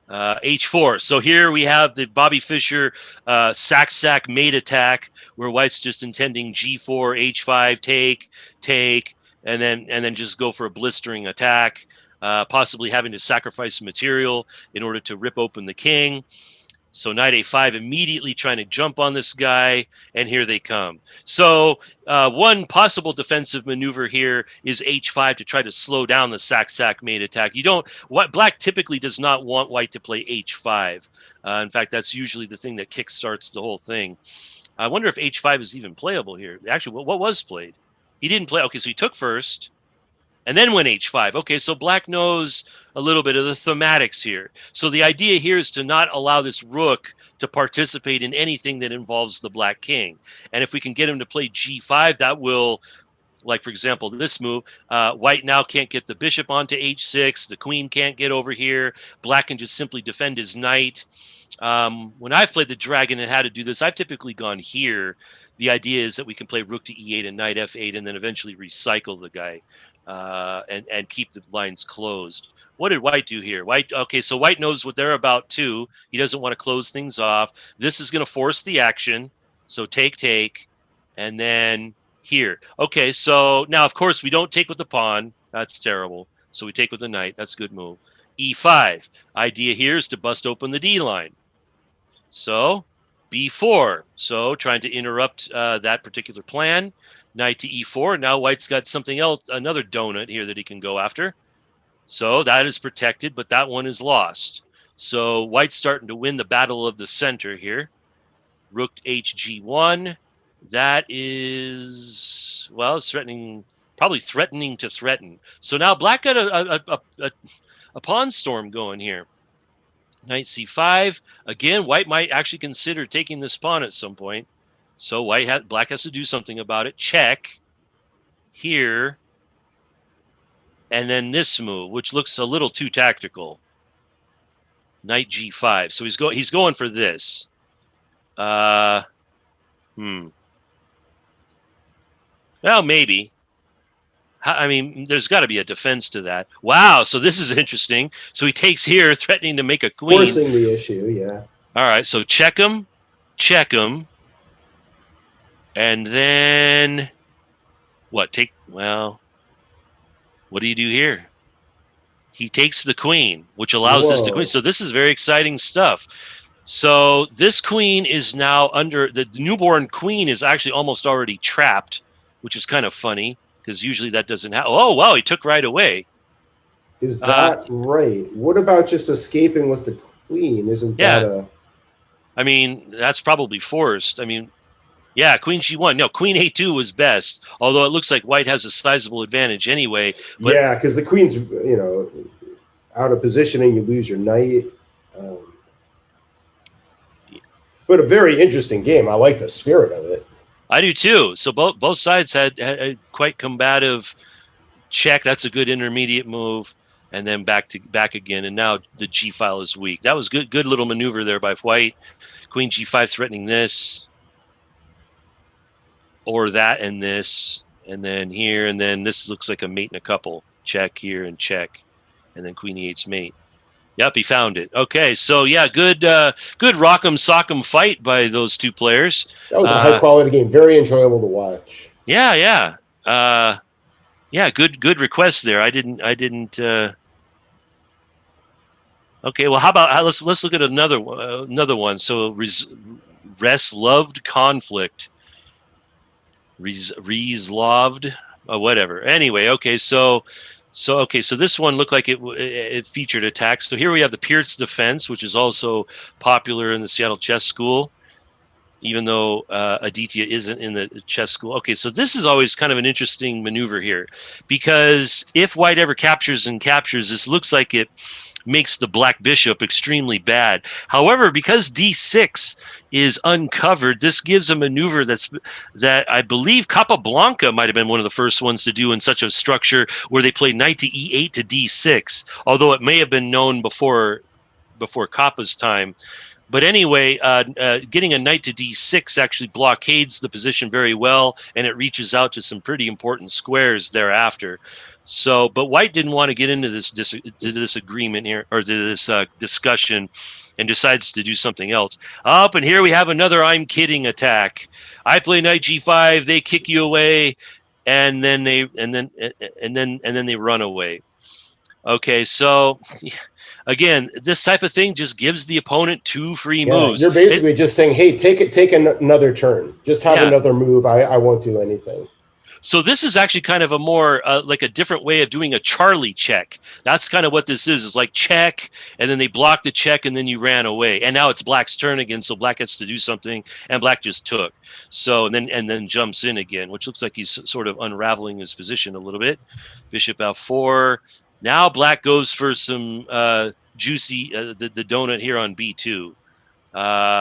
Speaker 2: H4. So here we have the Bobby Fischer sack mate attack, where white's just intending G4, H5, take, and then just go for a blistering attack, possibly having to sacrifice material in order to rip open the king. So knight a5, immediately trying to jump on this guy, and here they come. So one possible defensive maneuver here is h5 to try to slow down the sack mate attack. Black typically does not want white to play h5. In fact, that's usually the thing that kickstarts the whole thing. I wonder if h5 is even playable here. Actually, what was played? He didn't play. Okay, so he took first, and then went h5. Okay, so black knows a little bit of the thematics here. So the idea here is to not allow this rook to participate in anything that involves the black king. And if we can get him to play g5, that will, like for example, this move, white now can't get the bishop onto h6. The queen can't get over here. Black can just simply defend his knight. When I've played the dragon and had to do this, I've typically gone here. The idea is that we can play rook to e8 and knight f8 and then eventually recycle the guy and keep the lines closed. What did white do here? Okay, so white knows what they're about too. He doesn't want to close things off. This is going to force the action. So take, and then here. Okay, so now, of course, we don't take with the pawn. That's terrible. So we take with the knight. That's a good move. E5. Idea here is to bust open the D line. So b4. So trying to interrupt that particular plan. Knight to e4. Now white's got something else, another donut here that he can go after. So that is protected, but that one is lost. So white's starting to win the battle of the center here. Rook hg1. That is, well, it's threatening, probably threatening to threaten. So now black got a pawn storm going here. Knight c5. Again, white might actually consider taking this pawn at some point. So black has to do something about it. Check here. And then this move, which looks a little too tactical. Knight g5. So he's going for this. Well, maybe. I mean, there's got to be a defense to that. Wow, so this is interesting. So he takes here, threatening to make a queen.
Speaker 1: Forcing the issue, yeah.
Speaker 2: All right, so check him. And then what? Well, what do you do here? He takes the queen, which allows this to queen. So this is very exciting stuff. So this queen is now under, the newborn queen is actually almost already trapped, which is kind of funny. Because usually that doesn't happen. Oh, wow, he took right away.
Speaker 1: Is that right? What about just escaping with the queen? Isn't that a...
Speaker 2: I mean, that's probably forced. I mean, yeah, queen g1. No, queen a2 was best, although it looks like white has a sizable advantage anyway. But
Speaker 1: yeah, because the queen's, out of position and you lose your knight. But a very interesting game. I like the spirit of it.
Speaker 2: I do too. So both sides had a quite combative check. That's a good intermediate move, and then back again. And now the G file is weak. That was good little maneuver there by white. Queen G5 threatening this, or that, and this, and then here, and then this looks like a mate and a couple. Check here and check, and then Queen E8's mate. Yep, he found it. Okay, so yeah, good rock'em sock'em fight by those two players.
Speaker 1: That was a high quality game, very enjoyable to watch.
Speaker 2: Yeah. Good request there. I didn't. Okay, well, how about let's look at another one. So res loved conflict. Res loved, whatever. Anyway, okay, so this one looked like it featured attacks. So here we have the Pierce defense, which is also popular in the Seattle Chess School, even though Aditya isn't in the chess school. Okay, so this is always kind of an interesting maneuver here, because if white ever captures, this looks like it makes the black bishop extremely bad. However, because d6 is uncovered, this gives a maneuver that I believe Capablanca might have been one of the first ones to do in such a structure, where they play knight to e8 to d6, although it may have been known before Kappa's time. But anyway, getting a knight to d6 actually blockades the position very well, and it reaches out to some pretty important squares thereafter. So, but white didn't want to get into this agreement here, or to this discussion, and decides to do something else. Up, and here we have another I'm kidding attack. I play knight g5, they kick you away, and then they run away. Okay, so again, this type of thing just gives the opponent two free moves.
Speaker 1: You're basically just saying, hey, take another turn. Just have another move. I won't do anything.
Speaker 2: So this is actually kind of a more like a different way of doing a Charlie check. That's kind of what this is. It's like check, and then they block the check, and then you ran away. And now it's black's turn again, so black has to do something, and black just took. So and then jumps in again, which looks like he's sort of unraveling his position a little bit. Bishop f4. Now black goes for some juicy the donut here on b2.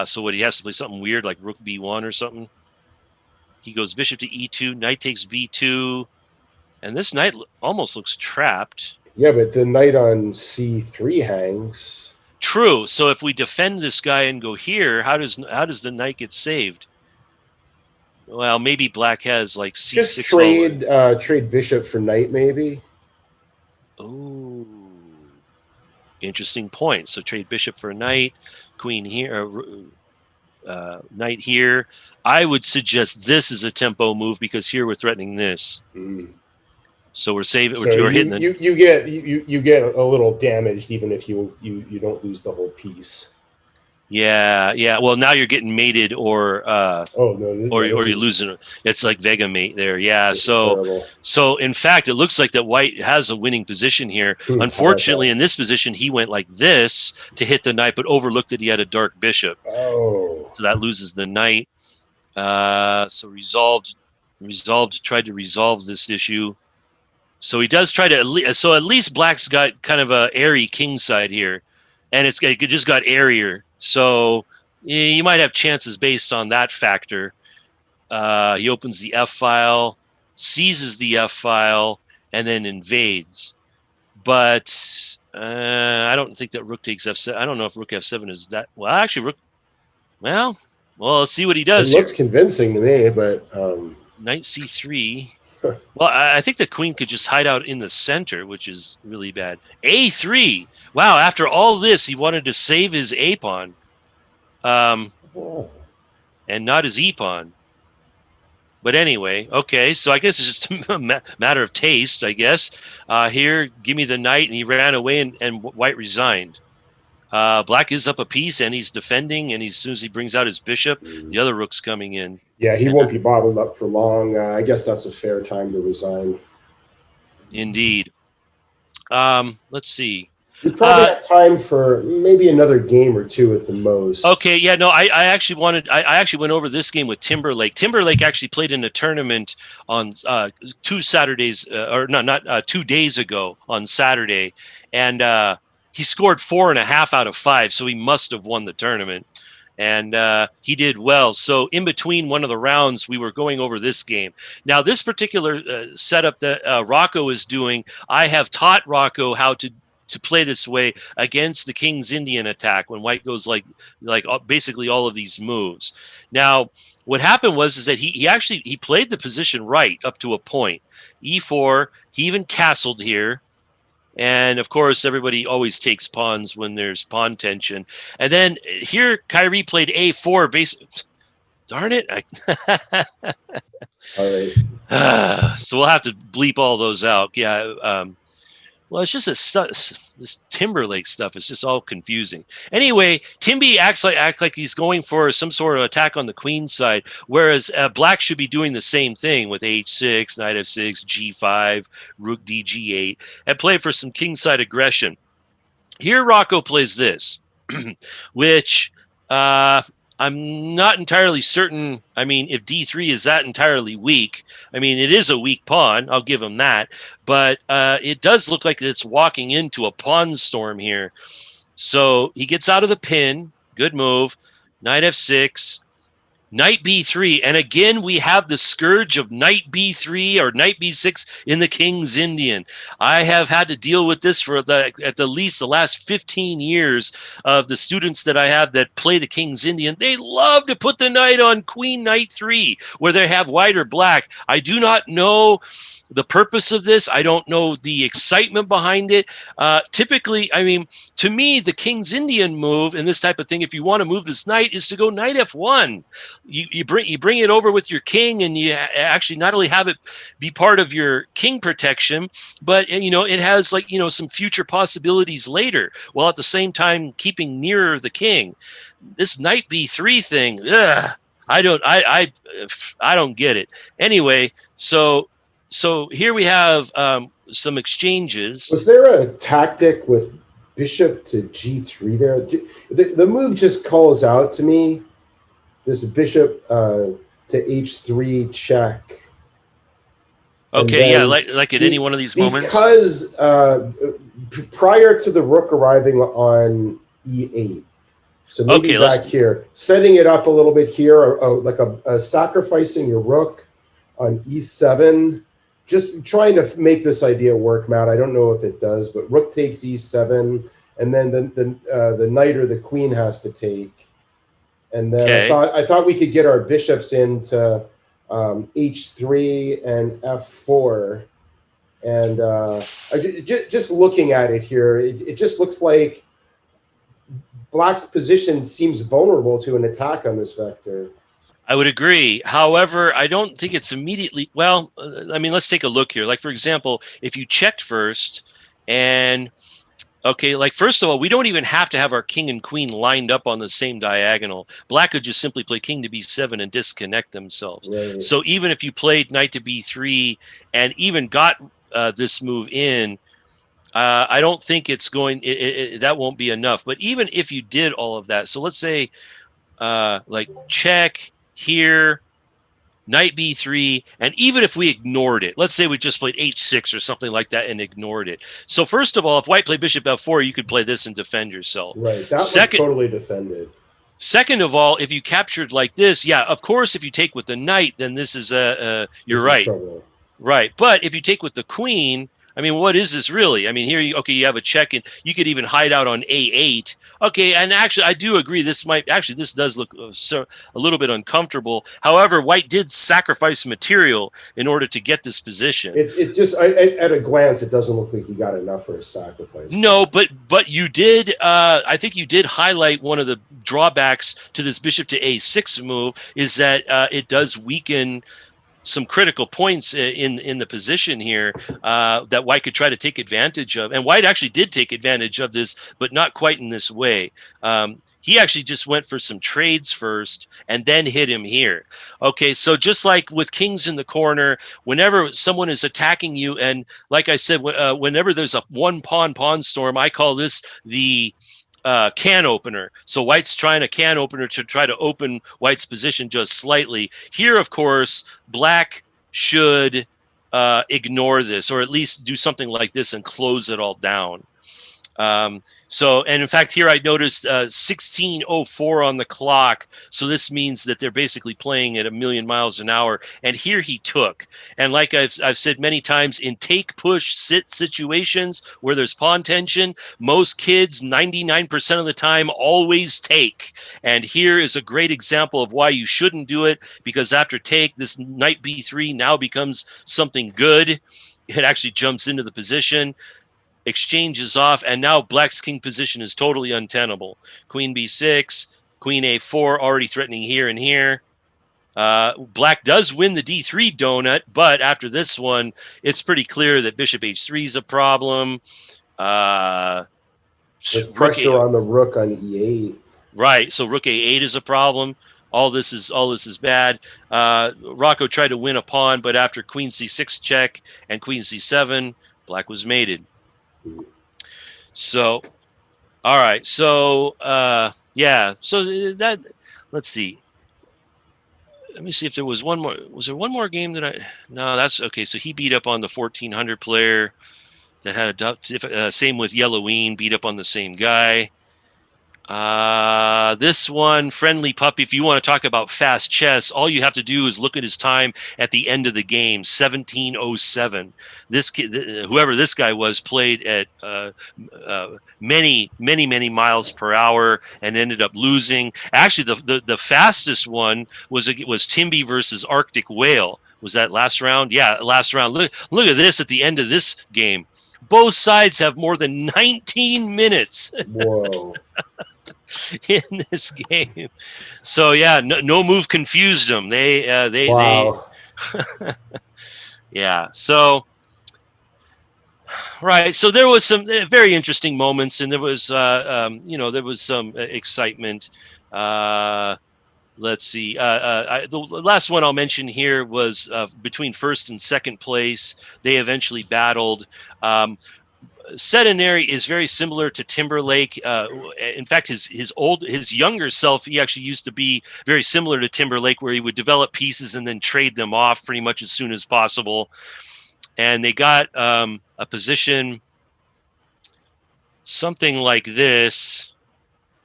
Speaker 2: So what, he has to play something weird like rook b1 or something. He goes bishop to e2, knight takes b2, and this knight almost looks trapped.
Speaker 1: Yeah, but the knight on c3 hangs.
Speaker 2: True. So if we defend this guy and go here, how does the knight get saved? Well, maybe black has like c6.
Speaker 1: Just trade bishop for knight, maybe.
Speaker 2: Oh, interesting point. So trade bishop for a knight, queen here, knight here. I would suggest this is a tempo move because here we're threatening this. So we're saving.
Speaker 1: So
Speaker 2: we're hitting.
Speaker 1: You get a little damaged even if you don't lose the whole piece.
Speaker 2: Yeah. Well, now you're getting mated, or or you're losing. It's like Vega mate there. Yeah. So in fact, it looks like that white has a winning position here. Unfortunately, in this position, he went like this to hit the knight, but overlooked that he had a dark bishop.
Speaker 1: Oh.
Speaker 2: So that loses the knight. So resolved. Tried to resolve this issue. So he does try to. So at least black's got kind of a airy king side here, and it just got airier. So you might have chances based on that factor. He opens the F file, seizes the F file, and then invades. But I don't think that rook takes F7. I don't know if rook F7 is that. Well, actually, rook. Well, let's see what he does.
Speaker 1: It looks convincing to me, but
Speaker 2: knight C3. Well, I think the queen could just hide out in the center, which is really bad. A3. Wow, after all this, he wanted to save his A pawn. And not his E pawn. But anyway, okay, so I guess it's just a matter of taste, I guess. Here, give me the knight, and he ran away, and white resigned. Black is up a piece, and he's defending, and as soon as he brings out his bishop, the other rook's coming in.
Speaker 1: Yeah, he won't be bottled up for long. I guess that's a fair time to resign.
Speaker 2: Indeed. Let's see.
Speaker 1: We probably have time for maybe another game or two at the most.
Speaker 2: Okay, yeah, no, I actually went over this game with Timberlake. Timberlake actually played in a tournament on 2 Saturdays, or not 2 days ago on Saturday, and he scored 4.5 out of 5, so he must have won the tournament. And he did well. So in between one of the rounds, we were going over this game. Now, this particular setup that Rocco is doing, I have taught Rocco how to play this way against the King's Indian attack when white goes like basically all of these moves. Now, what happened was that he played the position right up to a point. E4, he even castled here. And of course, everybody always takes pawns when there's pawn tension. And then here, Kyrie played A4. Darn it!
Speaker 1: All right.
Speaker 2: So we'll have to bleep all those out. Yeah. Well, it's just this Timberlake stuff is just all confusing. Anyway, Timby acts like he's going for some sort of attack on the queen side, whereas black should be doing the same thing with H6, knight F6, G5, rook D G8, and play for some king side aggression. Here, Rocco plays this, which I'm not entirely certain. I mean, if D3 is that entirely weak, I mean, it is a weak pawn. I'll give him that. But it does look like it's walking into a pawn storm here. So he gets out of the pin. Good move. Knight F6. Knight B3. And again, we have the scourge of Knight B3 or Knight B6 in the King's Indian. I have had to deal with this for at the least the last 15 years of the students that I have that play the King's Indian. They love to put the knight on Queen Knight 3, where they have white or black. I do not know the purpose of this. I don't know the excitement behind it. Typically, I mean, to me, the King's Indian move and this type of thing, if you want to move this knight, is to go Knight F1. You bring it over with your king, and you actually not only have it be part of your king protection, but it has some future possibilities later, while at the same time keeping nearer the king. This Knight B3 thing, I don't get it. Anyway, so here we have some exchanges.
Speaker 1: Was there a tactic with bishop to G3 there? The move just calls out to me. There's a bishop to H3 check.
Speaker 2: Okay, yeah, like at any one of these moments.
Speaker 1: Because prior to the rook arriving on E8. So maybe back here. Setting it up a little bit here, like a sacrificing your rook on E7. Just trying to make this idea work, Matt. I don't know if it does, but rook takes E7, and then the knight or the queen has to take. And then
Speaker 2: Okay.
Speaker 1: I thought we could get our bishops into h3 and f4. And just looking at it here, it just looks like Black's position seems vulnerable to an attack on this vector.
Speaker 2: I would agree. However, I don't think it's immediately. Well, I mean, let's take a look here. Like, for example, if you checked first and okay, like first of all, we don't even have to have our king and queen lined up on the same diagonal. Black could just simply play king to b7 and disconnect themselves.
Speaker 1: Right.
Speaker 2: So even if you played knight to b3 and even got this move in, I don't think it's going. That won't be enough. But even if you did all of that, so let's say like check here, knight b3, and even if we ignored it, let's say we just played h6 or something like that and ignored it. So first of all, if white played bishop f4, you could play this and defend yourself.
Speaker 1: Right, that was totally defended.
Speaker 2: Second of all, if you captured like this, yeah, of course, if you take with the knight, then this is you're right. Right, but if you take with the queen, I mean, what is this really? I mean, here, you have a check, and you could even hide out on a8. Okay, and actually, I do agree. This does look a little bit uncomfortable. However, white did sacrifice material in order to get this position.
Speaker 1: It just, at a glance, it doesn't look like he got enough for a sacrifice.
Speaker 2: No, but you did. I think you did highlight one of the drawbacks to this bishop to a6 move is that it does weaken some critical points in the position here that white could try to take advantage of. And white actually did take advantage of this, but not quite in this way. He actually just went for some trades first and then hit him here. Okay, so just like with kings in the corner, whenever someone is attacking you, and like I said, whenever there's a one pawn storm, I call this the can opener. So white's trying a can opener to try to open white's position just slightly. Here, of course, black should ignore this, or at least do something like this and close it all down. So, and in fact, here I noticed 16:04 on the clock. So this means that they're basically playing at 1,000,000 miles an hour. And here he took. And like I've said many times, in take, push, sit situations where there's pawn tension, most kids, 99% of the time, always take. And here is a great example of why you shouldn't do it, because after take, this knight b3 now becomes something good. It actually jumps into the position. Exchange is off, and now black's king position is totally untenable. Queen b6, queen a4, already threatening here and here. Black does win the d3 donut, but after this one, it's pretty clear that bishop h3 is a problem.
Speaker 1: There's pressure on the rook on e8.
Speaker 2: Right, so rook a8 is a problem. All this is bad. Rocco tried to win a pawn, but after queen c6 check and queen c7, black was mated. So, all right. So, yeah. So that, let's see. Let me see if there was one more. Was there one more game that no, that's okay. So he beat up on the 1400 player that had a same with Yelloween, beat up on the same guy. This one, Friendly Puppy, if you want to talk about fast chess, all you have to do is look at his time at the end of the game, 17:07. This kid, whoever this guy was, played at many miles per hour and ended up losing. Actually, the fastest one was Timby versus Arctic Whale. Was that last round? Yeah, last round. Look at this at the end of this game. Both sides have more than 19 minutes.
Speaker 1: Whoa.
Speaker 2: In this game. So yeah, no move confused them.
Speaker 1: Wow.
Speaker 2: Yeah. So right. So there was some very interesting moments, and there was there was some excitement. Let's see. The last one I'll mention here was between first and second place. They eventually battled. Sedinary is very similar to Timberlake. In fact, his younger self, he actually used to be very similar to Timberlake, where he would develop pieces and then trade them off pretty much as soon as possible. And they got a position something like this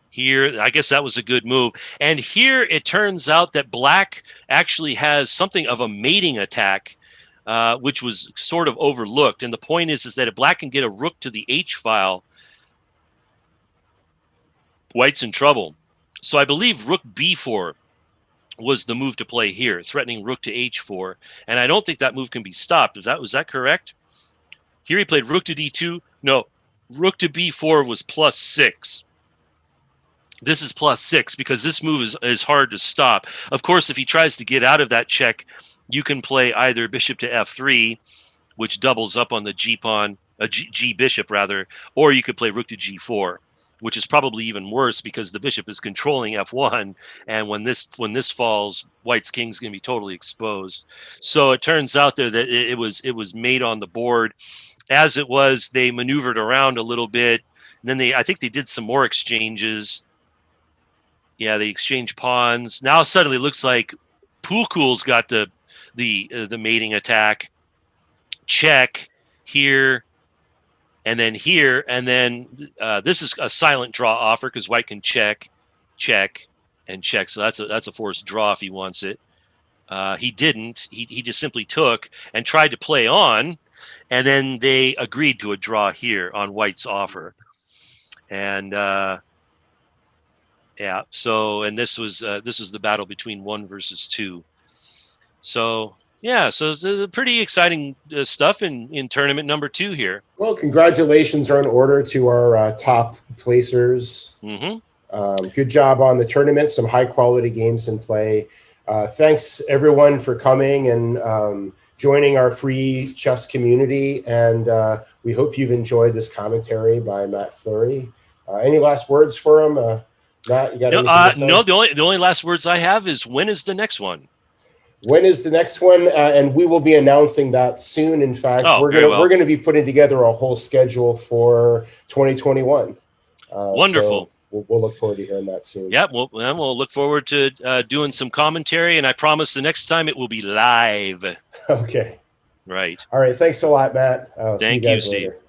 Speaker 2: here. I guess that was a good move. And here it turns out that black actually has something of a mating attack, which was sort of overlooked. And the point is that if black can get a rook to the H file, White's in trouble. So I believe rook b4 was the move to play here, threatening rook to h4. And I don't think that move can be stopped. Was that correct? Here he played rook to d2. No, rook to b4 was +6. This is +6 because this move is hard to stop. Of course, if he tries to get out of that check, you can play either bishop to f3, which doubles up on the g pawn, g bishop rather, or you could play rook to g4, which is probably even worse because the bishop is controlling f1, and when this falls, White's king's going to be totally exposed. So it turns out there that it was made on the board. As it was, they maneuvered around a little bit. And then I think they did some more exchanges. Yeah, they exchanged pawns. Now suddenly it looks like Poolcool's got the mating attack. Check here, and then here, and then this is a silent draw offer because White can check, and check. So that's a forced draw if he wants it. He didn't. He just simply took and tried to play on. And then they agreed to a draw here on White's offer. And yeah, so and this was the battle between 1 versus 2. So yeah, so it's pretty exciting stuff in tournament number 2 here.
Speaker 1: Well, congratulations are in order to our top placers.
Speaker 2: Mm-hmm.
Speaker 1: Good job on the tournament. Some high quality games in play. Thanks everyone for coming and joining our free chess community, and we hope you've enjoyed this commentary by Matt Fleury. Any last words for him, Matt? You got anything to say?
Speaker 2: No. The only last words I have is when is the next one?
Speaker 1: When is the next one? And we will be announcing that soon. In fact, we're gonna be putting together a whole schedule for 2021.
Speaker 2: Wonderful.
Speaker 1: So we'll look forward to hearing that soon.
Speaker 2: Yeah, we'll look forward to doing some commentary, and I promise the next time it will be live.
Speaker 1: Okay.
Speaker 2: Right.
Speaker 1: All right. Thanks a lot, Matt.
Speaker 2: Thank you, Steve.
Speaker 1: Later.